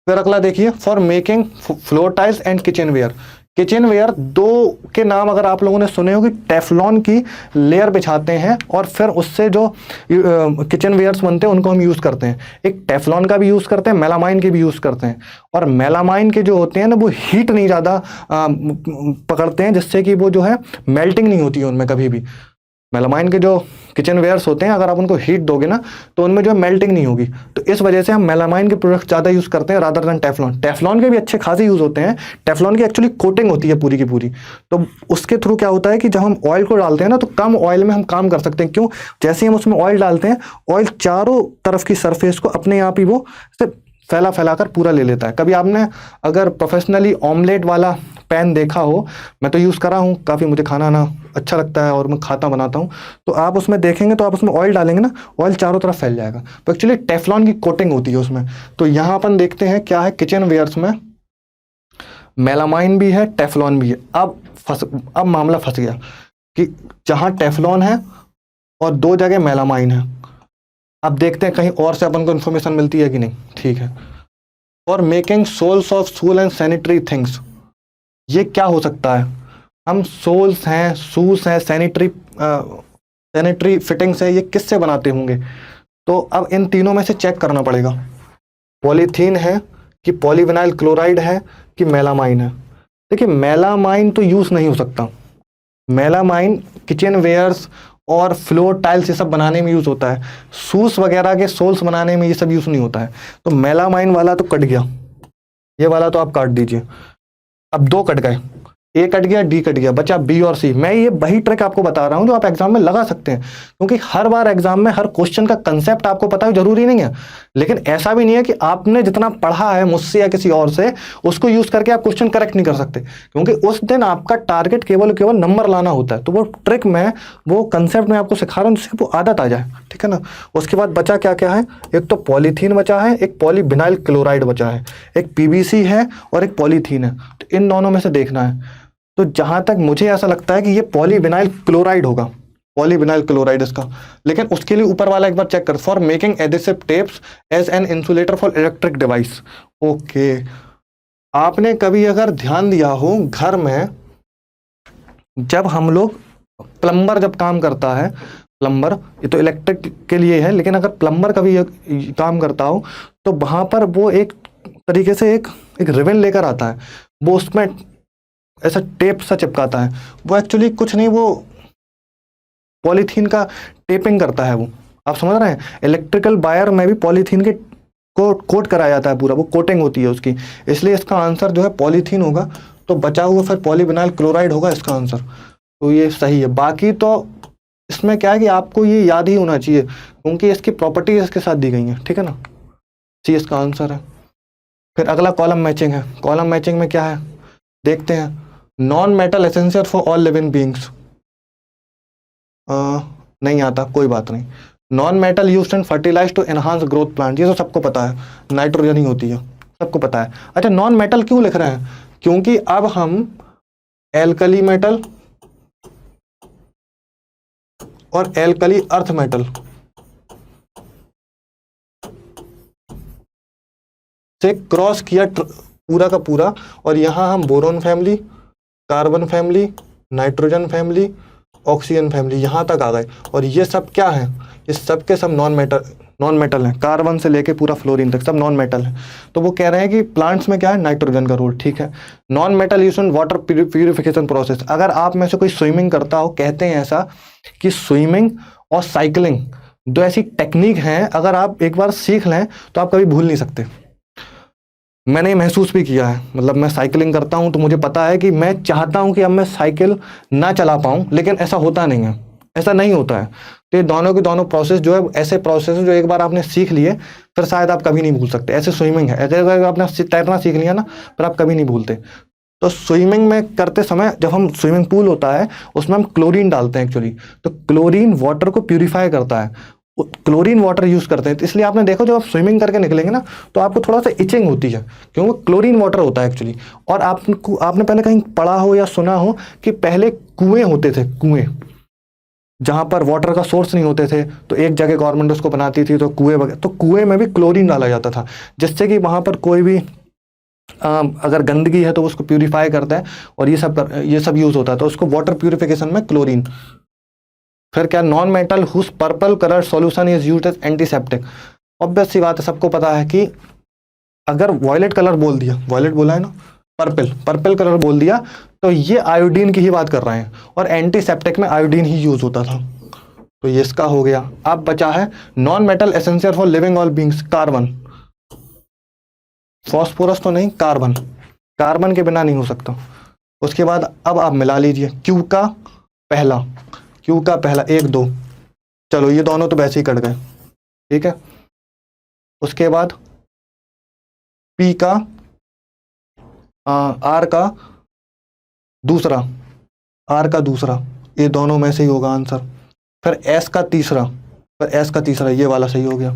Speaker 1: फिर अगला देखिए, for making floor tiles and kitchenware. Kitchenware 2 के नाम अगर आप लोगों ने सुने हो कि टेफ्लॉन की लेयर बिछाते हैं और फिर उससे जो किचन वेयर्स बनते हैं उनको हम यूज़ करते हैं। एक टेफ्लॉन का भी यूज़ करते हैं, मेलामाइन के भी यूज़ करते हैं। और मेलामाइन के जो होते हैं ना वो हीट नहीं ज़्यादा पकड़ते हैं, जिससे कि वो जो है मेल्टिंग नहीं होती है उनमें कभी भी। मेलामाइन के जो किचन वेयर्स होते हैं अगर आप उनको हीट दोगे ना तो उनमें जो है मेल्टिंग नहीं होगी। तो इस वजह से हम मेलामाइन के प्रोडक्ट ज़्यादा यूज़ करते हैं रादर देन टेफ्लॉन। टेफ्लॉन के भी अच्छे खासे यूज़ होते हैं, टेफ्लॉन की एक्चुअली कोटिंग होती है पूरी की पूरी। तो उसके थ्रू क्या होता है कि जब हम ऑयल को डालते हैं ना तो कम ऑयल में हम काम कर सकते हैं। क्यों, जैसे ही हम उसमें ऑयल डालते हैं, ऑयल चारों तरफ की सरफेस को अपने आप ही वो फैला फैला कर पूरा ले लेता है। कभी आपने अगर प्रोफेशनली ऑमलेट वाला पैन देखा हो, मैं तो यूज़ करा हूँ काफ़ी, मुझे खाना ना अच्छा लगता है और मैं खाता बनाता हूँ, तो आप उसमें देखेंगे तो आप उसमें ऑयल डालेंगे ना, ऑयल चारों तरफ फैल जाएगा। तो एक्चुअली टेफ्लॉन की कोटिंग होती है उसमें। तो यहाँ अपन देखते हैं क्या है, किचन वेयर्स में मेलामाइन भी है, टेफ्लॉन भी है। अब मामला फंस गया कि जहाँ टेफ्लॉन है और 2 जगह मेलामाइन है। अब देखते हैं कहीं और से अपन को इन्फॉर्मेशन मिलती है कि नहीं, ठीक है। For making soles of shoes and sanitary things, ये क्या हो सकता है, हम सोल्स हैं, शूज हैं, सैनिटरी फिटिंग्स है, ये किससे बनाते होंगे। तो अब इन तीनों में से चेक करना पड़ेगा, पॉलीथीन है कि पॉलीविनाइल क्लोराइड है कि मेलामाइन है। देखिए मेलामाइन तो यूज़ नहीं हो सकता, मेलामाइन किचन वेयर्स और फ्लोर टाइल्स ये सब बनाने में यूज़ होता है, शूज वगैरह के सोल्स बनाने में ये सब यूज़ नहीं होता है। तो मेलामाइन वाला तो कट गया, ये वाला तो आप काट दीजिए। अब 2 कट गए, ए कट गया, डी कट गया, बचा बी और सी। मैं ये वही ट्रिक आपको बता रहा हूँ जो आप एग्जाम में लगा सकते हैं, क्योंकि हर बार एग्जाम में हर क्वेश्चन का कंसेप्ट आपको पता हो जरूरी नहीं है। लेकिन ऐसा भी नहीं है कि आपने जितना पढ़ा है मुझसे या किसी और से, उसको यूज करके आप क्वेश्चन करेक्ट नहीं कर सकते, क्योंकि उस दिन आपका टारगेट केवल केवल नंबर लाना होता है। तो वो ट्रिक मैं, वो कंसेप्ट मैं आपको सिखा रहा हूँ जिससे वो आदत आ जाए, ठीक है ना। उसके बाद बचा क्या क्या है, एक तो पॉलीथीन बचा है, एक पॉलीविनाइल क्लोराइड बचा है, एक पीवीसी है और एक पॉलीथीन है। तो इन दोनों में से देखना है। तो जहां तक मुझे ऐसा लगता है कि ये पॉलीविनाइल क्लोराइड होगा, पॉलीविनाइल क्लोराइड इसका। लेकिन उसके लिए ऊपर वाला एक बार चेक कर, for making adhesive tapes as an insulator for electric device. Okay, आपने कभी अगर ध्यान दिया हो घर में, जब हम लोग प्लम्बर जब काम करता है, प्लम्बर ये तो इलेक्ट्रिक के लिए है, लेकिन अगर प्लम्बर कभी काम करता हो तो वहां पर वो एक तरीके से एक रिबन लेकर आता है, वो उसमें ऐसा टेप सा चिपकाता है। वो एक्चुअली कुछ नहीं, वो पॉलीथीन का टेपिंग करता है वो, आप समझ रहे हैं। इलेक्ट्रिकल वायर में भी पॉलीथीन के कोट कराया जाता है पूरा, वो कोटिंग होती है उसकी, इसलिए इसका आंसर जो है पॉलीथीन होगा। तो बचा हुआ फिर पॉलीविनाइल क्लोराइड होगा इसका आंसर। तो ये सही है। बाकी तो इसमें क्या है कि आपको ये याद ही होना चाहिए, क्योंकि इसकी प्रॉपर्टीज इसके साथ दी गई हैं, ठीक है ना। सी इसका आंसर है। फिर अगला कॉलम मैचिंग है। कॉलम मैचिंग में क्या है देखते हैं। Non metal essential for all living beings, नहीं आता, कोई बात नहीं। Non metal used in fertilize to enhance growth plant, ये तो सबको पता है, नाइट्रोजन ही होती है, सबको पता है। अच्छा, नॉन मेटल क्यों लिख रहे हैं, क्योंकि अब हम एल्कली मेटल और एल्कली अर्थ मेटल से क्रॉस किया पूरा का पूरा, और यहां हम boron family, carbon family, nitrogen family, oxygen family यहां तक आ गए। और ये सब क्या है, ये सब के सब नॉन मेटल हैं, कार्बन से लेके पूरा फ्लोरीन तक सब नॉन मेटल है। तो वो कह रहे हैं कि प्लांट्स में क्या है, नाइट्रोजन का रोल, ठीक है। Non metal use in water purification process, अगर आप में से कोई स्विमिंग करता हो, कहते हैं ऐसा कि स्विमिंग और साइकिलिंग दो ऐसी टेक्निक हैं, अगर आप एक बार सीख लें तो आप कभी भूल नहीं सकते। मैंने महसूस भी किया है, मतलब मैं साइकिलिंग करता हूं तो मुझे पता है कि मैं चाहता हूं कि अब मैं साइकिल ना चला पाऊं, लेकिन ऐसा होता नहीं है, ऐसा नहीं होता है। तो ये दोनों के दोनों प्रोसेस जो है ऐसे प्रोसेस जो एक बार आपने सीख लिए फिर शायद आप कभी नहीं भूल सकते। ऐसे स्विमिंग है, अगर आपने तैरना सीख लिया ना फिर आप कभी नहीं भूलते। तो स्विमिंग में करते समय जब हम स्विमिंग पूल होता है उसमें हम क्लोरीन डालते हैं एक्चुअली, तो क्लोरीन वाटर को प्यूरिफाई करता है, क्लोरीन वाटर यूज करते हैं। तो इसलिए आपने देखो जब आप स्विमिंग करके निकलेंगे ना तो आपको थोड़ा सा इचिंग होती है, क्योंकि क्लोरीन वाटर होता है एक्चुअली। और आपने पहले कहीं पढ़ा हो या सुना हो कि पहले कुएं होते थे, कुएं जहां पर वाटर का सोर्स नहीं होते थे, तो एक जगह गवर्नमेंट उसको बनाती थी तो कुएं वगैरह, तो कुएं में भी क्लोरीन डाला जाता था, जिससे कि वहां पर कोई भी अगर गंदगी है तो उसको प्यूरिफाई करता है, और ये सब यूज होता है, तो उसको वाटर प्यूरिफिकेशन में क्लोरीन। फिर क्या, non metal whose purple colour solution is used as antiseptic. Obvious सी बात है, सबको पता है कि अगर वॉयलेट कलर बोल दिया, वॉयलेट बोला है ना, पर्पल कलर बोल दिया तो ये आयोडीन की ही बात कर रहे हैं, और एंटीसेप्टिक में आयोडीन ही यूज होता था। तो ये इसका हो गया। अब बचा है non metal essential for living all beings, carbon, phosphorus तो नहीं, कार्बन, कार्बन के बिना नहीं हो सकता। उसके बाद अब आप मिला लीजिए, क्यू का पहला 1 2, चलो ये दोनों तो वैसे ही कट गए, ठीक है। उसके बाद पी का आर का दूसरा, ये दोनों में से ही होगा आंसर। फिर एस का तीसरा, ये वाला सही हो गया।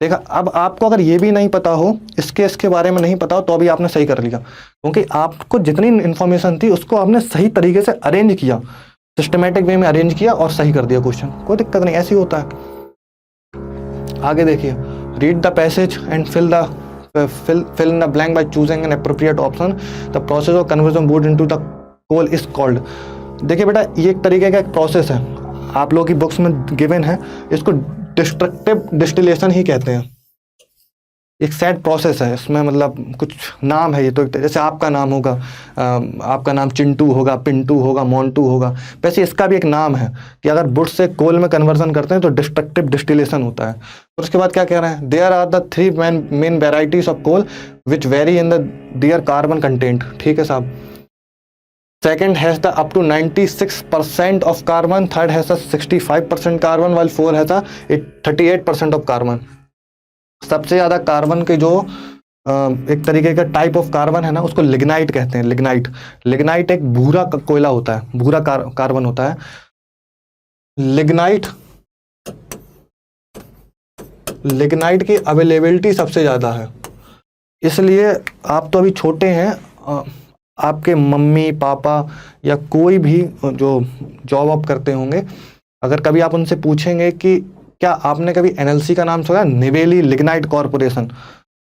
Speaker 1: देखा, अब आपको अगर ये भी नहीं पता हो, इसके बारे में नहीं पता हो, तो अभी आपने सही कर लिया, क्योंकि आपको जितनी इंफॉर्मेशन थी उसको आपने सही तरीके से अरेंज किया, सिस्टमेटिक वे में अरेंज किया और सही कर दिया क्वेश्चन, कोई दिक्कत नहीं, ऐसे ही होता है। आगे देखिए, read the passage and fill in the blank by choosing an appropriate option, the process of conversion wood into the coal is called. देखिए बेटा, ये एक तरीके का एक प्रोसेस है, आप लोगों की बुक्स में गिवन है, इसको डिस्ट्रक्टिव डिस्टिलेशन ही कहते हैं। एक सेट प्रोसेस है, इसमें मतलब कुछ नाम है ये, तो जैसे आपका नाम होगा, आपका नाम चिंटू होगा, पिंटू होगा, मोन्टू होगा, वैसे इसका भी एक नाम है कि अगर वुड से कोल में कन्वर्जन करते हैं तो डिस्ट्रक्टिव डिस्टिलेशन होता है। और उसके बाद क्या कह रहे हैं, there are the 3 main varieties of coal which vary in the their carbon content, ठीक है साहब। Second has the up to 96% of carbon, third has the 65% carbon, while four has the 38% of carbon. सबसे ज़्यादा कार्बन के जो एक तरीके का टाइप ऑफ कार्बन है ना, उसको लिग्नाइट कहते हैं। लिग्नाइट, लिग्नाइट एक भूरा कोयला होता है, भूरा कार्बन होता है। लिग्नाइट, लिग्नाइट की अवेलेबिलिटी सबसे ज़्यादा है। इसलिए आप तो अभी छोटे हैं, आपके मम्मी पापा या कोई भी जो जॉब वॉब करते होंगे, अगर कभी आप उनसे पूछेंगे कि क्या आपने कभी एनएलसी का नाम सुना, निवेली लिग्नाइट कॉरपोरेशन,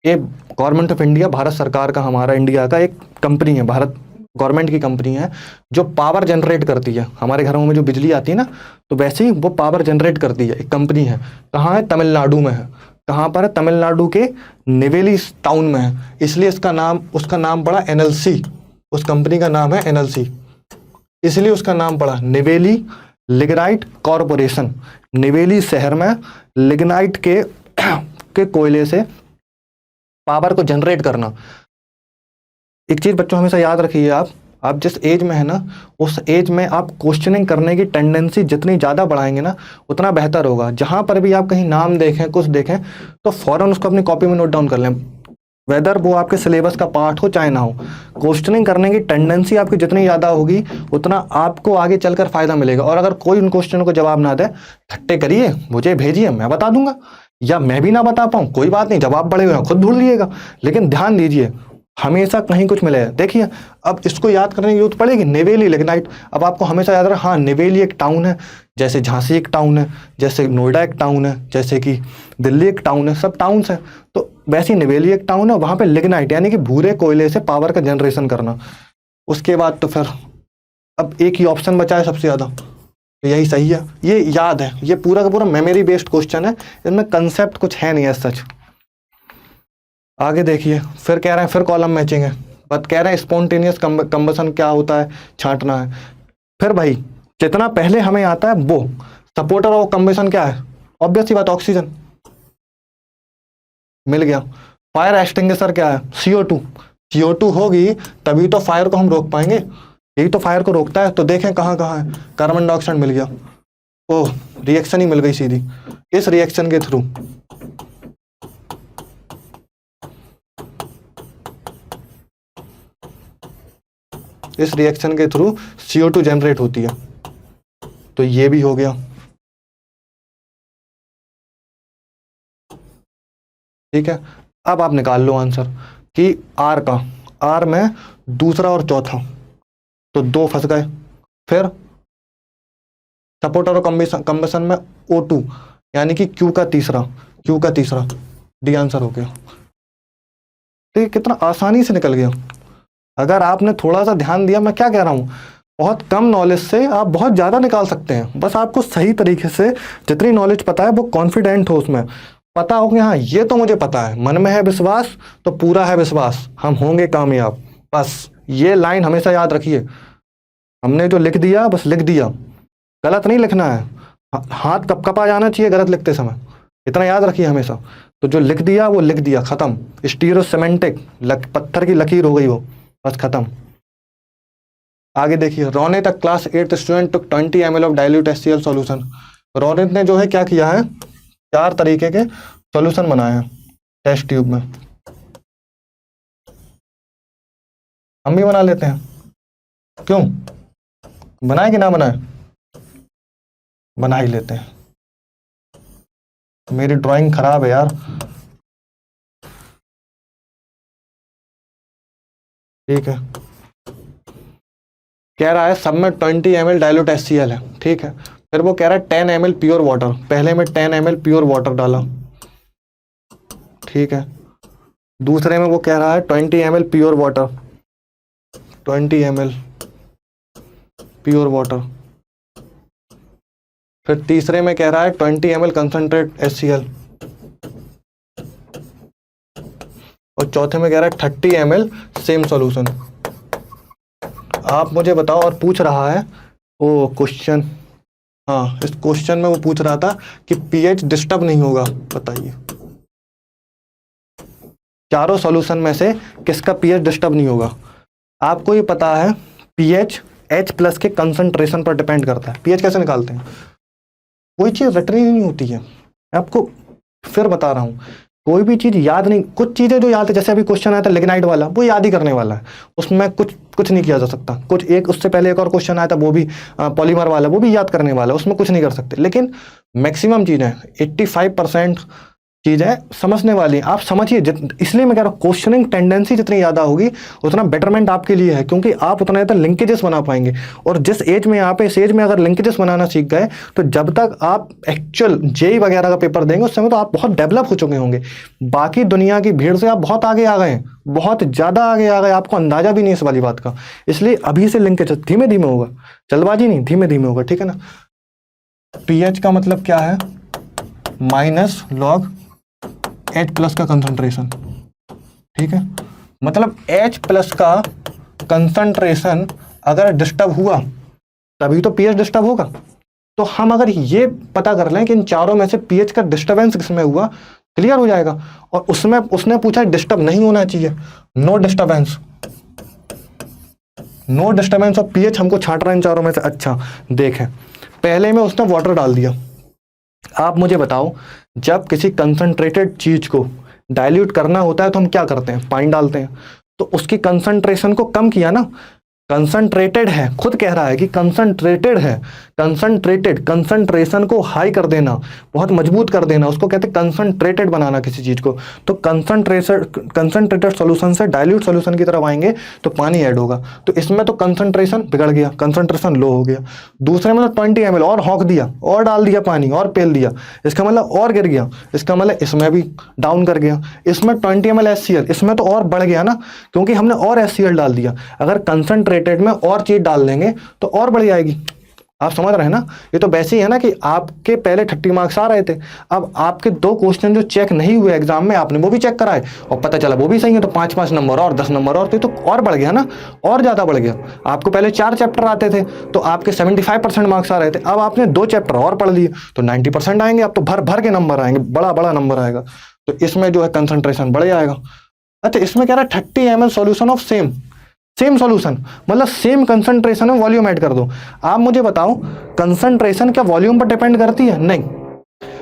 Speaker 1: ये गवर्नमेंट ऑफ इंडिया, भारत सरकार का, हमारा इंडिया का एक कंपनी है, भारत गवर्नमेंट की कंपनी है जो पावर जनरेट करती है। हमारे घरों में जो बिजली आती है ना, तो वैसे ही वो पावर जनरेट करती है, एक कंपनी है। कहाँ है? तमिलनाडु में है। कहाँ पर है? तमिलनाडु के नेवेली टाउन में है। इसलिए उसका नाम पड़ा एनएलसी। उस कंपनी का नाम है एनएलसी, इसलिए उसका नाम पड़ा नेवेली लिग्नाइट कॉरपोरेशन। नेवेली शहर में लिग्नाइट के कोयले से पावर को जनरेट करना। एक चीज बच्चों हमेशा याद रखिए, आप जिस एज में है ना, उस एज में आप क्वेश्चनिंग करने की टेंडेंसी जितनी ज़्यादा बढ़ाएंगे ना, उतना बेहतर होगा। जहाँ पर भी आप कहीं नाम देखें, कुछ देखें, तो फौरन उसको अपनी कॉपी में नोट डाउन कर लें, वेदर वो आपके सिलेबस का पार्ट हो चाहे ना हो। क्वेश्चनिंग करने की टेंडेंसी आपकी जितनी ज़्यादा होगी, उतना आपको आगे चलकर फायदा मिलेगा। और अगर कोई उन क्वेश्चन को जवाब ना दे, ठट्टे करिए, मुझे भेजिए, मैं बता दूंगा, या मैं भी ना बता पाऊँ, कोई बात नहीं, जवाब बड़े हुए खुद ढूंढ लीजिएगा। लेकिन ध्यान दीजिए, हमेशा कहीं कुछ मिलेगा। देखिए, अब इसको याद करने की जरूरत पड़ेगी, नेवेली लिग्नाइट। अब आपको हमेशा याद रहे, हाँ नेवेली एक टाउन है, जैसे झांसी एक टाउन है, जैसे नोएडा एक टाउन है, जैसे कि दिल्ली एक टाउन है, सब टाउन्स हैं। तो वैसे ही नेवेली एक टाउन है, वहाँ पे लिग्नाइट यानी कि भूरे कोयले से पावर का जनरेशन करना। उसके बाद तो फिर अब एक ही ऑप्शन बचा है सबसे ज़्यादा, तो यही सही है। ये याद है, ये पूरा का पूरा मेमोरी बेस्ड क्वेश्चन है, इसमें कंसेप्ट कुछ है नहीं है सच। आगे देखिए, फिर कह रहे हैं, फिर कॉलम मैचिंग है, बट कह रहे हैं स्पॉन्टेनियस कंबसन क्या होता है, छांटना है। फिर भाई जितना पहले हमें आता है वो सपोर्टर ऑफ कंबसन क्या है, ऑब्वियस सी बात, ऑक्सीजन। मिल गया। फायर एक्सटिंग्विशर क्या है, CO2। CO2 होगी तभी तो फायर को हम रोक पाएंगे, यही तो फायर को रोकता है। तो देखें कहाँ कहाँ है, कार्बन डाइऑक्साइड मिल गया, ओह रिएक्शन ही मिल गई सीधी। इस रिएक्शन के थ्रू CO2 जनरेट होती है, तो ये भी हो गया। ठीक है, अब आप निकाल लो आंसर कि आर में दूसरा और चौथा, तो 2 फंस गए। फिर सपोर्टर और कंबसन में O2 यानी कि Q का तीसरा, डी आंसर हो गया। तो ये कितना आसानी से निकल गया। अगर आपने थोड़ा सा ध्यान दिया, मैं क्या कह रहा हूँ, बहुत कम नॉलेज से आप बहुत ज़्यादा निकाल सकते हैं। बस आपको सही तरीके से जितनी नॉलेज पता है वो कॉन्फिडेंट हो, उसमें पता हो कि हाँ ये तो मुझे पता है, मन में है विश्वास तो पूरा है विश्वास, हम होंगे कामयाब। बस ये लाइन हमेशा याद रखिए, हमने जो लिख दिया बस लिख दिया, गलत नहीं लिखना है, हाथ कपकपा जाना चाहिए गलत लिखते समय, इतना याद रखिए हमेशा। तो जो लिख दिया वो लिख दिया, खत्म। स्टीरोसेमेंटिक पत्थर की लकीर हो गई वो, बस खत्म। आगे देखिए, Ronit class 8th student took 20 ml of dilute HCl solution. Ronit ने जो है क्या किया है, 4 तरीके के सॉल्यूशन बनाए हैं टेस्ट ट्यूब में। हम भी बना लेते हैं, क्यों, बनाए कि ना बनाए, बना ही लेते हैं। मेरी ड्राइंग खराब है यार, ठीक है। कह रहा है सब में 20 ml डाइल्यूट HCl है, ठीक है। फिर वो कह रहा है 10 ml प्योर वाटर, पहले में 10 ml प्योर वाटर डाला, ठीक है। दूसरे में वो कह रहा है 20 ml pure water, 20 ml pure water. फिर तीसरे में कह रहा है 20 ml कंसंट्रेट HCl, और चौथे में कह रहा है 30 ml सेम सॉल्यूशन। आप मुझे बताओ, और पूछ रहा है वो क्वेश्चन, हाँ इस क्वेश्चन में वो पूछ रहा था कि pH डिस्टर्ब नहीं होगा, बताइए चारों सॉल्यूशन में से किसका pH डिस्टर्ब नहीं होगा। आपको ये पता है pH H+ के कंसंट्रेशन पर डिपेंड करता है। pH कैसे निकालते हैं? कोई चीज़ रटनी नहीं होती है, मैं आपको फिर बता रहा हूँ। कोई भी चीज़ याद नहीं, कुछ चीज़ें जो याद है, जैसे अभी क्वेश्चन आया था लिग्नाइट वाला, वो याद ही करने वाला है, उसमें कुछ नहीं किया जा सकता। कुछ एक उससे पहले एक और क्वेश्चन आया था, वो भी पॉलीमर वाला, वो भी याद करने वाला है, उसमें कुछ नहीं कर सकते। लेकिन मैक्सिमम चीज़ें 85% चीज़ें समझने वाली हैं। आप समझिए, इसलिए मैं कह रहा हूँ क्वेश्चनिंग टेंडेंसी जितनी ज़्यादा होगी उतना बेटरमेंट आपके लिए है, क्योंकि आप उतना ज़्यादा लिंकेजेस बना पाएंगे। और जिस एज में आप इस एज में अगर लिंकेजेस बनाना सीख गए, तो जब तक आप एक्चुअल जेई वगैरह का पेपर देंगे उस समय तो आप बहुत डेवलप हो चुके होंगे। बाकी दुनिया की भीड़ से आप बहुत आगे आ गए हैं, बहुत ज़्यादा आगे आ गए, आपको अंदाजा भी नहीं इस वाली बात का। इसलिए अभी से लिंकेज धीमे धीमे होगा, जल्दबाजी नहीं, धीमे धीमे होगा, ठीक है ना। pH का मतलब क्या है? -log H+ का कंसंट्रेशन, ठीक है। मतलब H+ का कंसंट्रेशन अगर डिस्टर्ब हुआ तभी तो pH डिस्टर्ब होगा। तो हम अगर ये पता कर लें कि इन चारों में से pH का डिस्टर्बेंस किसमें हुआ, क्लियर हो जाएगा। और उसमें उसने पूछा डिस्टर्ब नहीं होना चाहिए, no disturbance, no disturbance of pH हमको छांट रहा है इन चारों में से। अच्छा देखें, पहले में उसने वाटर डाल दिया। आप मुझे बताओ, जब किसी कंसंट्रेटेड चीज को डाइल्यूट करना होता है तो हम क्या करते हैं? पानी डालते हैं। तो उसकी कंसंट्रेशन को कम किया ना, कंसंट्रेटेड है, खुद कह रहा है कि कंसंट्रेटेड है, कंसंट्रेटेड, कंसंट्रेशन को हाई कर देना, बहुत मजबूत कर देना, उसको कहते हैं कंसंट्रेटेड बनाना किसी चीज को। तो कंसंट्रेटेड सॉल्यूशन से डाइल्यूट सॉल्यूशन की तरफ आएंगे तो पानी ऐड होगा। तो इसमें तो कंसंट्रेशन बिगड़ गया, कंसंट्रेशन लो हो गया। दूसरे में तो 20 ml और हॉक दिया, और डाल दिया पानी, और पेल दिया, इसका मतलब और गिर गया, इसका मतलब इसमें भी डाउन कर गया। इसमें 20 ml HCl, इसमें तो और बढ़ गया ना, क्योंकि हमने और HCl डाल दिया। अगर कंसंट्रेटेड में और चीज डाल देंगे तो और बढ़ जाएगी। आप समझ रहे हैं ना। ये तो वैसे ही है ना कि आपके पहले 30 मार्क्स आ रहे थे, अब आपके 2 क्वेश्चन जो चेक नहीं हुए एग्जाम में, आपने वो भी चेक कराए और पता चला वो भी सही है, तो 5-5 नंबर और 10 नंबर और, तो और बढ़ गया ना, और ज्यादा बढ़ गया। आपको पहले 4 चैप्टर आते थे तो आपके 75% मार्क्स आ रहे थे, अब आपने 2 चैप्टर और पढ़ लिए तो 90% आएंगे। अब तो भर भर के नंबर आएंगे, बड़ा बड़ा नंबर आएगा। तो इसमें जो है कंसंट्रेशन बढ़ जाएगा। अच्छा, इसमें कह रहा है 30 ml solution of same solution, मतलब सेम कंसंट्रेशन में वॉल्यूम ऐड कर दो। आप मुझे बताओ, कंसंट्रेशन क्या वॉल्यूम पर डिपेंड करती है? नहीं।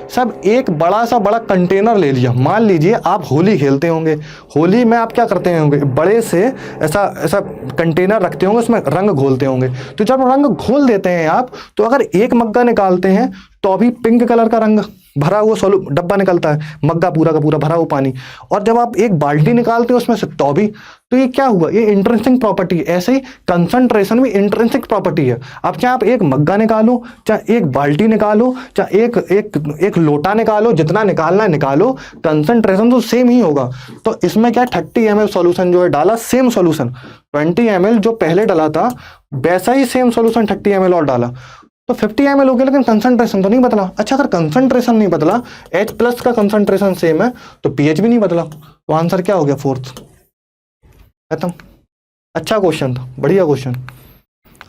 Speaker 1: सब एक बड़ा सा बड़ा कंटेनर ले लिया, मान लीजिए आप होली खेलते होंगे, होली में आप क्या करते होंगे, बड़े से ऐसा ऐसा कंटेनर रखते होंगे, उसमें रंग घोलते होंगे। तो जब रंग घोल देते हैं आप, तो अगर एक मग्गा निकालते हैं तो अभी पिंक कलर का रंग भरा हुआ डब्बा निकलता है, मग्गा पूरा का पूरा भरा हुआ पानी। और जब आप एक बाल्टी निकालते हो उसमें से तो भी, तो ये क्या हुआ? ये इंट्रिंसिक प्रॉपर्टी है। ऐसे ही कंसंट्रेशन भी इंट्रिंसिक प्रॉपर्टी है। अब चाहे आप एक मग्गा निकालो, चाहे एक बाल्टी निकालो, चाहे एक लोटा निकालो, जितना निकालना है निकालो, कंसंट्रेशन तो सेम ही होगा। तो इसमें क्या 30 ml सॉल्यूशन जो है डाला, सेम सॉल्यूशन 20 ml जो पहले डाला था वैसा ही सेम सॉल्यूशन 30 ml और डाला, तो 50 ml हो गया, लेकिन कंसंट्रेशन तो नहीं बदला। अच्छा, अगर कंसंट्रेशन नहीं बदला, H+ का कंसंट्रेशन सेम है, तो pH भी नहीं बदला, तो आंसर क्या हो गया? 4th, खत्म। अच्छा क्वेश्चन था, बढ़िया क्वेश्चन।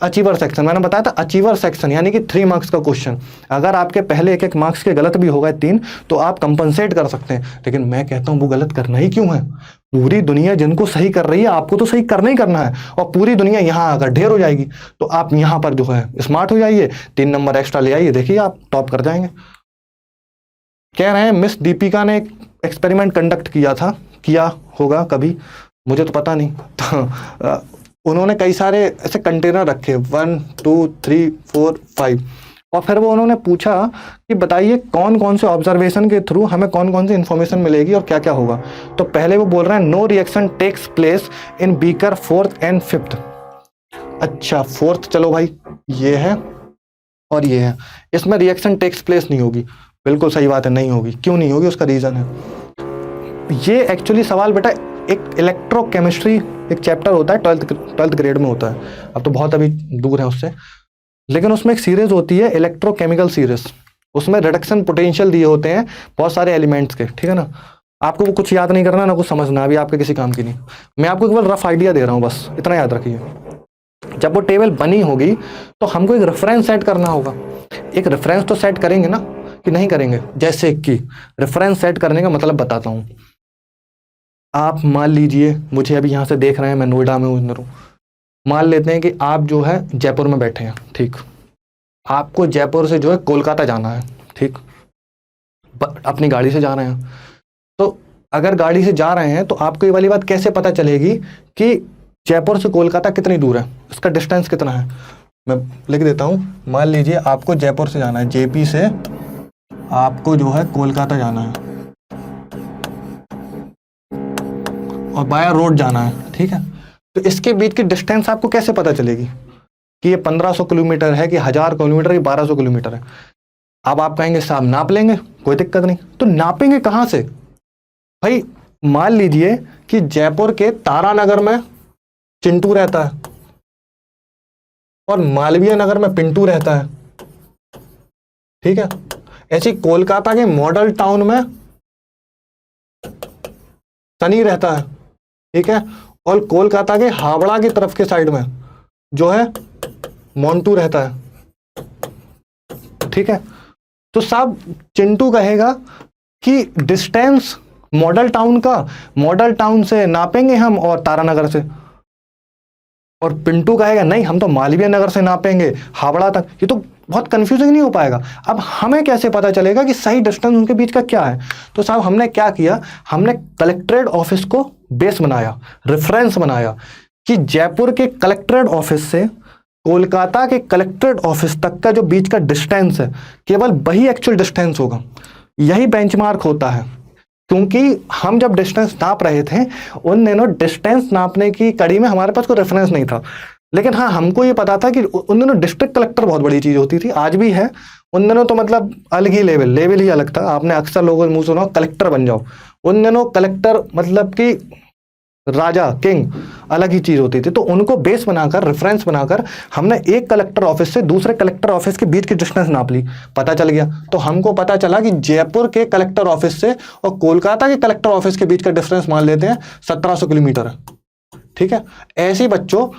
Speaker 1: अचीवर सेक्शन, मैंने बताया था अचीवर सेक्शन यानी कि 3 मार्क्स का क्वेश्चन। अगर आपके पहले 1-1 मार्क्स के गलत भी हो गए 3, तो आप कंपनसेट कर सकते हैं। लेकिन मैं कहता हूं वो गलत करना ही क्यों है? पूरी दुनिया जिनको सही कर रही है, आपको तो सही करना ही करना है। और पूरी दुनिया यहाँ आकर ढेर हो जाएगी, तो आप यहाँ पर जो है स्मार्ट हो जाइए, 3 नंबर एक्स्ट्रा ले आइए, देखिए आप टॉप कर जाएंगे। कह रहे हैं मिस दीपिका ने एक एक्सपेरिमेंट कंडक्ट किया होगा कभी, मुझे तो पता नहीं। तो उन्होंने कई सारे ऐसे कंटेनर रखे, 1 2 3 4 5, और फिर वो उन्होंने पूछा कि बताइए कौन कौन से ऑब्जर्वेशन के थ्रू हमें कौन कौन सी इंफॉर्मेशन मिलेगी और क्या क्या होगा। तो पहले वो बोल रहे हैं no reaction takes place in beaker 4th and 5th। अच्छा 4th, चलो भाई ये है और ये है, इसमें रिएक्शन टेक्स प्लेस नहीं होगी। बिल्कुल सही बात है, नहीं होगी। क्यों नहीं होगी? उसका रीजन है, ये एक्चुअली सवाल बेटा एक इलेक्ट्रोकेमिस्ट्री एक चैप्टर होता है, 12th ग्रेड में होता है, अब तो बहुत अभी दूर है उससे, लेकिन उसमें एक सीरीज होती है इलेक्ट्रोकेमिकल सीरीज, उसमें रिडक्शन पोटेंशियल दिए होते हैं बहुत सारे एलिमेंट्स के, ठीक है ना। आपको वो कुछ याद नहीं करना ना कुछ समझना, अभी आपके किसी काम की नहीं, मैं आपको केवल रफ आइडिया दे रहा हूँ, बस इतना याद रखिए। जब वो टेबल बनी होगी तो हमको एक रेफरेंस सेट करना होगा। एक रेफरेंस तो सेट करेंगे ना, कि नहीं करेंगे? जैसे कि रेफरेंस सेट करने का मतलब बताता हूँ। आप मान लीजिए मुझे अभी यहाँ से देख रहे हैं, मैं नोएडा में हूँ, मान लेते हैं कि आप जो है जयपुर में बैठे हैं, ठीक, आपको जयपुर से जो है कोलकाता जाना है, ठीक, अपनी गाड़ी से जा रहे हैं। तो अगर गाड़ी से जा रहे हैं तो आपको ये वाली बात कैसे पता चलेगी कि जयपुर से कोलकाता कितनी दूर है, इसका डिस्टेंस कितना है। मैं लिख देता हूँ, मान लीजिए आपको जयपुर से जाना है, जेपी से आपको जो है कोलकाता जाना है और बाय रोड जाना है, ठीक है। तो इसके बीच की डिस्टेंस आपको कैसे पता चलेगी कि ये 1500 किलोमीटर है कि 1000 किलोमीटर कि 1200 किलोमीटर है। अब आप कहेंगे साहब नाप लेंगे, कोई दिक्कत नहीं। तो नापेंगे कहाँ से भाई? मान लीजिए कि जयपुर के तारानगर में चिंटू रहता है और मालवीय नगर में पिंटू रहता है, ठीक है। ऐसे कोलकाता के मॉडल टाउन में सनी रहता है, ठीक है। और कोलकाता के हावड़ा की तरफ के साइड में जो है मोंटू रहता है, ठीक है। तो साहब चिंटू कहेगा कि डिस्टेंस मॉडल टाउन का, मॉडल टाउन से नापेंगे हम और तारानगर से, और पिंटू कहेगा नहीं हम तो मालवीय नगर से नापेंगे हावड़ा तक। ये तो बहुत कंफ्यूजिंग नहीं हो पाएगा। अब हमें कैसे पता चलेगा कि सही डिस्टेंस उनके बीच का क्या है? तो साहब हमने क्या किया, हमने कलेक्ट्रेट ऑफिस को बेस बनाया, रेफरेंस बनाया कि जयपुर के कलेक्ट्रेट ऑफिस से कोलकाता के कलेक्ट्रेट ऑफिस तक का जो बीच का डिस्टेंस है केवल वही एक्चुअल डिस्टेंस होगा, यही बेंचमार्क होता है। क्योंकि हम जब डिस्टेंस नाप रहे थे उन दिनों डिस्टेंस नापने की कड़ी में हमारे पास कोई रेफरेंस नहीं था, लेकिन हाँ हमको ये पता था कि उन दिनों डिस्ट्रिक्ट कलेक्टर बहुत बड़ी चीज होती थी, आज भी है। उन दिनों तो मतलब अलग ही लेवल ही अलग था। आपने अक्सर लोगों के मुंह सुना कलेक्टर बन जाओ, उन दिनों कलेक्टर मतलब कि राजा किंग अलग ही चीज होती थी। तो उनको बेस बनाकर रेफरेंस बनाकर हमने एक कलेक्टर ऑफिस से दूसरे कलेक्टर ऑफिस के बीच की डिस्टेंस नाप ली, पता चल गया। तो हमको पता चला कि जयपुर के कलेक्टर ऑफिस से और कोलकाता के कलेक्टर ऑफिस के बीच का डिस्टेंस मान लेते हैं 1700 किलोमीटर है, ठीक है। ऐसे ही बच्चों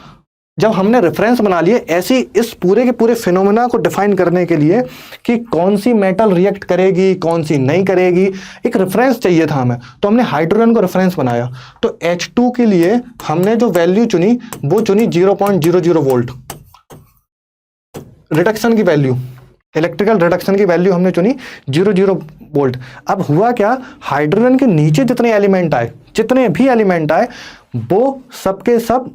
Speaker 1: जब हमने रेफरेंस बना लिए, ऐसी इस पूरे के पूरे फिनोमेना को डिफाइन करने के लिए कि कौन सी मेटल रिएक्ट करेगी कौन सी नहीं करेगी, एक रेफरेंस चाहिए था हमें। तो हमने हाइड्रोजन को रेफरेंस बनाया। तो H2 के लिए हमने जो वैल्यू चुनी वो चुनी 0.00 वोल्ट रिडक्शन की वैल्यू, इलेक्ट्रिकल रिडक्शन की वैल्यू हमने चुनी 00 वोल्ट। अब हुआ क्या, हाइड्रोजन के नीचे जितने एलिमेंट आए, जितने भी एलिमेंट आए वो सबके सब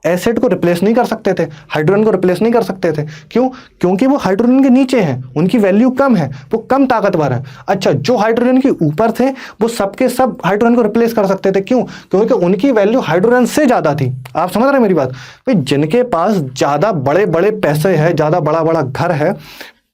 Speaker 1: एसिड को रिप्लेस नहीं कर सकते थे, हाइड्रोजन को रिप्लेस नहीं कर सकते थे। क्यों? क्योंकि वो हाइड्रोजन के नीचे हैं, उनकी वैल्यू कम है, वो कम ताकतवर है। अच्छा, जो हाइड्रोजन के ऊपर थे वो सबके सब हाइड्रोजन को रिप्लेस कर सकते थे। क्यों? क्योंकि उनकी वैल्यू हाइड्रोजन से ज्यादा थी। आप समझ रहे हैं मेरी बात? भाई जिनके पास ज्यादा बड़े बड़े पैसे है, ज्यादा बड़ा बड़ा घर है,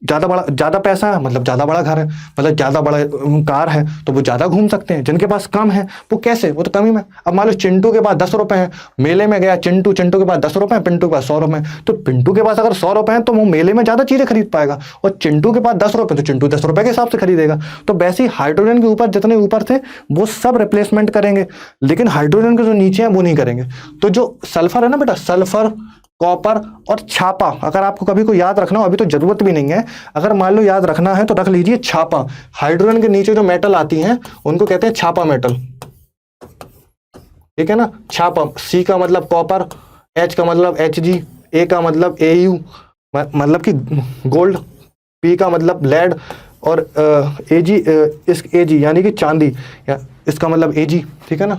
Speaker 1: ज्यादा पैसा है मतलब ज्यादा बड़ा घर है, मतलब ज्यादा बड़ा कार है, तो वो ज्यादा घूम सकते हैं। जिनके पास कम है वो कैसे, वो तो कम ही में। अब मान लो चिंटू के पास 10 रुपए हैं, मेले में गया चिंटू के पास 10 रुपए हैं, पिंटू के पास 100 रुपए हैं। तो पिंटू के पास अगर 100 रुपए हैं तो वो मेले में ज्यादा चीजें खरीद पाएगा, और चिंटू के पास 10 रुपए तो चिंटू 10 रुपए के हिसाब से खरीदेगा। तो वैसे ही हाइड्रोजन के ऊपर जितने ऊपर थे वो सब रिप्लेसमेंट करेंगे, लेकिन हाइड्रोजन के जो नीचे हैं वो नहीं करेंगे। तो जो सल्फर है ना बेटा, सल्फर, कॉपर और छापा, अगर आपको कभी को याद रखना हो, अभी तो जरूरत भी नहीं है, अगर मान लो याद रखना है तो रख लीजिए छापा। हाइड्रोजन के नीचे जो मेटल आती हैं उनको कहते हैं छापा मेटल, ठीक है ना। छापा, सी का मतलब कॉपर, एच का मतलब Hg, ए का मतलब Au मतलब कि गोल्ड, पी का मतलब लेड, और Ag इस Ag यानी कि चांदी, इसका मतलब Ag, ठीक है ना,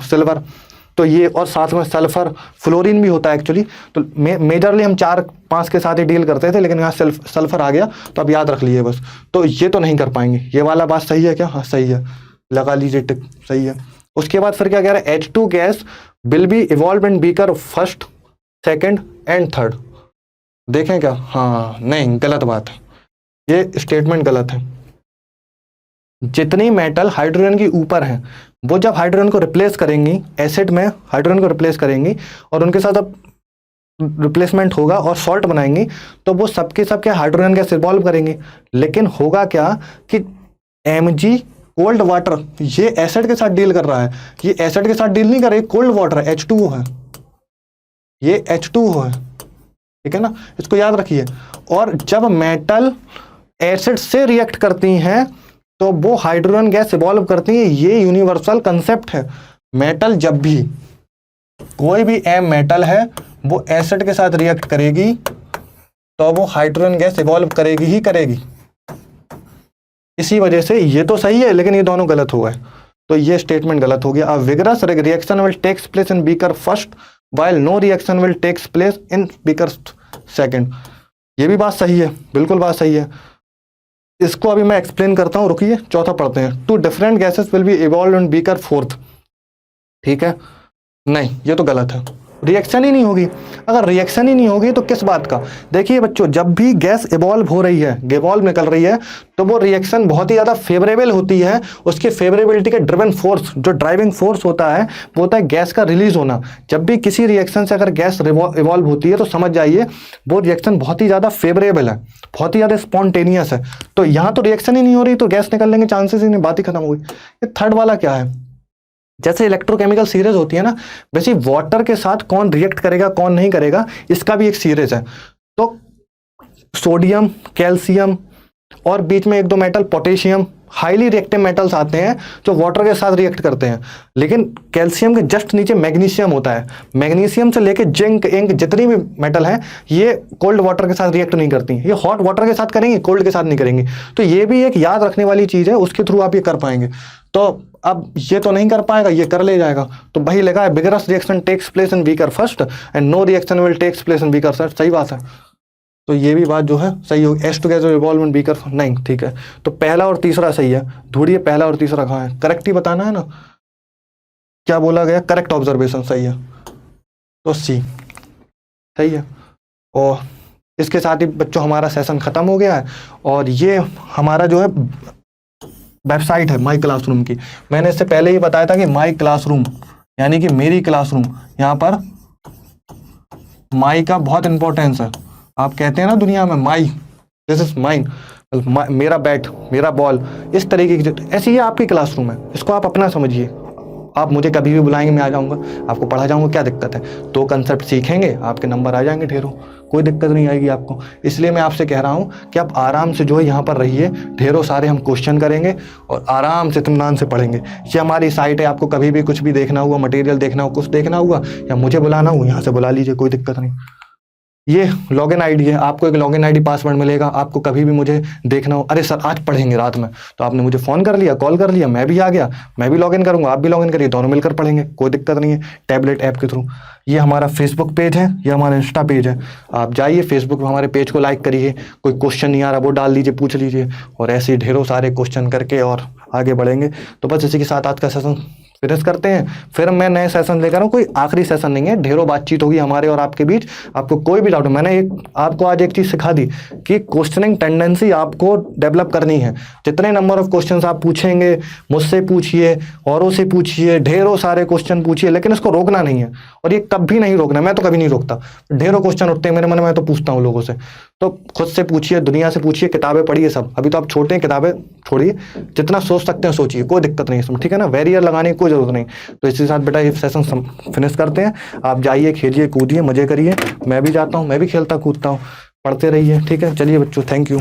Speaker 1: सिल्वर। तो ये, और साथ में सल्फर, फ्लोरीन भी होता है एक्चुअली। तो मेजरली हम 4-5 के साथ ही डील करते थे, लेकिन यहाँ सल्फर आ गया तो अब याद रख लीजिए बस। तो ये तो नहीं कर पाएंगे। ये वाला बात सही है क्या? हाँ सही है, लगा लीजिए टिक, सही है। उसके बाद फिर क्या कह रहा है, H2 gas will be evolve and beaker first, second and third. देखें क्या? हाँ नहीं, गलत बात है, ये स्टेटमेंट गलत है। जितनी मेटल हाइड्रोजन के ऊपर हैं वो जब हाइड्रोजन को रिप्लेस करेंगी, एसिड में हाइड्रोजन को रिप्लेस करेंगी और उनके साथ अब रिप्लेसमेंट होगा और सॉल्ट बनाएंगी, तो वो सबके सब क्या हाइड्रोजन गैस इवॉल्व करेंगे। लेकिन होगा क्या कि Mg कोल्ड वाटर, ये एसिड के साथ डील कर रहा है, ये एसिड के साथ डील नहीं कर रहा है, कोल्ड वाटर है, H2O है, ये H2O है, ठीक है ना, इसको याद रखिए। और जब मेटल एसिड से रिएक्ट करती हैं तो वो हाइड्रोजन गैस इवॉल्व करती है, ये यूनिवर्सल कंसेप्ट है। मेटल जब भी कोई भी एम मेटल है वो एसिड के साथ रिएक्ट करेगी तो वो हाइड्रोजन गैस इवॉल्व करेगी ही करेगी। इसी वजह से ये तो सही है लेकिन ये दोनों गलत हो गए, तो ये स्टेटमेंट गलत हो गया। A vigorous reaction will takes place in beaker first while no reaction will takes place in beaker second. ये भी बात सही है, बिल्कुल बात सही है। इसको अभी मैं एक्सप्लेन करता हूँ, रुकिए चौथा पढ़ते हैं। Two different gases will be evolve in beaker fourth. ठीक है, नहीं ये तो गलत है, रिएक्शन ही नहीं होगी। अगर रिएक्शन ही नहीं होगी तो किस बात का? देखिए बच्चों, जब भी गैस इवॉल्व हो रही है, इवॉल्व निकल रही है, तो वो रिएक्शन बहुत ही ज़्यादा फेवरेबल होती है। उसकी फेवरेबिलिटी के ड्रिवन फोर्स, जो ड्राइविंग फोर्स होता है वो होता है गैस का रिलीज होना। जब भी किसी रिएक्शन से अगर गैस इवॉल्व होती है तो समझ जाइए वो रिएक्शन बहुत ही ज़्यादा फेवरेबल है, बहुत ही ज़्यादा स्पॉन्टेनियस है। तो यहाँ तो रिएक्शन ही नहीं हो रही तो गैस निकलने के चांसेस ही नहीं, बात ही खत्म हो गई। ये थर्ड वाला क्या है? जैसे इलेक्ट्रोकेमिकल सीरीज होती है ना, वैसे वाटर के साथ कौन रिएक्ट करेगा कौन नहीं करेगा इसका भी एक सीरीज है। तो सोडियम, कैल्शियम और बीच में एक दो metal potassium, highly reactive metals आते हैं जो वाटर के साथ रिएक्ट करते हैं। लेकिन कैल्शियम के जस्ट नीचे मैग्नीशियम होता है। मैग्नीशियम से लेके जिंक, इंक, जितनी भी मेटल है ये कोल्ड वाटर के साथ रिएक्ट नहीं करती, ये हॉट वाटर के साथ करेंगी, कोल्ड के साथ नहीं करेंगी। तो ये भी एक याद रखने वाली चीज़ है, उसके थ्रू आप ये कर पाएंगे। तो अब ये तो नहीं कर पाएगा, ये कर ले जाएगा। तो वही लगा है vigorous reaction takes place in beaker first and no reaction will takes place in beaker second. सही बात है, तो ये भी बात जो है सही होगी। S two gas evolve in beaker नहीं, ठीक है। तो पहला और तीसरा सही है। ढूंढिए पहला और तीसरा कहाँ है, करेक्ट ही बताना है ना, क्या बोला गया, करेक्ट ऑब्जर्वेशन सही है, तो सी सही है। और इसके साथ ही बच्चों हमारा सेशन खत्म हो गया है। और ये हमारा जो है वेबसाइट है माई क्लासरूम की। मैंने इससे पहले ही बताया था कि माई क्लासरूम यानी कि मेरी क्लासरूम, यहाँ पर माई का बहुत इंपॉर्टेंस है। आप कहते हैं ना दुनिया में माई, दिस इज माइन, मेरा बैट, मेरा बॉल, इस तरीके की ऐसी ही आपकी क्लासरूम है। इसको आप अपना समझिए। आप मुझे कभी भी बुलाएंगे, मैं आ जाऊंगा, आपको पढ़ा जाऊंगा, क्या दिक्कत है। 2 कंसेप्ट सीखेंगे, आपके नंबर आ जाएंगे ढेरों, कोई दिक्कत नहीं आएगी आपको। इसलिए मैं आपसे कह रहा हूँ कि आप आराम से जो है यहाँ पर रहिए, ढेरों सारे हम क्वेश्चन करेंगे और आराम से इत्मीनान से पढ़ेंगे। ये हमारी साइट है, आपको कभी भी कुछ भी देखना हुआ, मटेरियल देखना हो, कुछ देखना हुआ या मुझे बुलाना हो, यहाँ से बुला लीजिए, कोई दिक्कत नहीं। ये लॉगिन आईडी है, आपको एक लॉगिन आईडी पासवर्ड मिलेगा। आपको कभी भी मुझे देखना हो, अरे सर आज पढ़ेंगे रात में, तो आपने मुझे फ़ोन कर लिया, कॉल कर लिया, मैं भी आ गया, मैं भी लॉगिन करूंगा, आप भी लॉगिन करिए, दोनों मिलकर पढ़ेंगे, कोई दिक्कत नहीं है, टैबलेट ऐप के थ्रू। ये हमारा फेसबुक पेज है, ये हमारा इंस्टा पेज है। आप जाइए फेसबुक पर हमारे पेज को लाइक करिए, कोई क्वेश्चन नहीं आ रहा वो डाल दीजिए, पूछ लीजिए, और ऐसे ही ढेरों सारे क्वेश्चन करके और आगे बढ़ेंगे। तो बस इसी के साथ आज का सेशन फिनिश करते हैं। फिर मैं नए सेशन लेकर आऊँ, कोई आखिरी सेशन नहीं है, ढेरों बातचीत होगी हमारे और आपके बीच। आपको कोई भी डाउट, मैंने आपको आज एक चीज़ सिखा दी कि क्वेश्चनिंग टेंडेंसी आपको डेवलप करनी है। जितने नंबर ऑफ क्वेश्चंस आप पूछेंगे, मुझसे पूछिए, औरों से पूछिए, ढेरों सारे क्वेश्चन पूछिए, लेकिन इसको रोकना नहीं है। और ये कभी नहीं रोकना, मैं तो कभी नहीं रोकता। ढेरों क्वेश्चन उठते हैं मेरे मन में, मैं तो पूछता हूँ लोगों से। तो खुद से पूछिए, दुनिया से पूछिए, किताबें पढ़िए सब। अभी तो आप छोटे हैं, किताबें छोड़िए, जितना सोच सकते हैं सोचिए, कोई दिक्कत नहीं इसमें, ठीक है ना। बैरियर लगाने की कोई जरूरत नहीं। तो इसी के साथ बेटा ये सेशन फिनिश करते हैं। आप जाइए, खेलिए, कूदिए, मजे करिए, मैं भी जाता हूँ, मैं भी खेलता कूदता हूँ, पढ़ते रहिए, ठीक है। चलिए बच्चों, थैंक यू।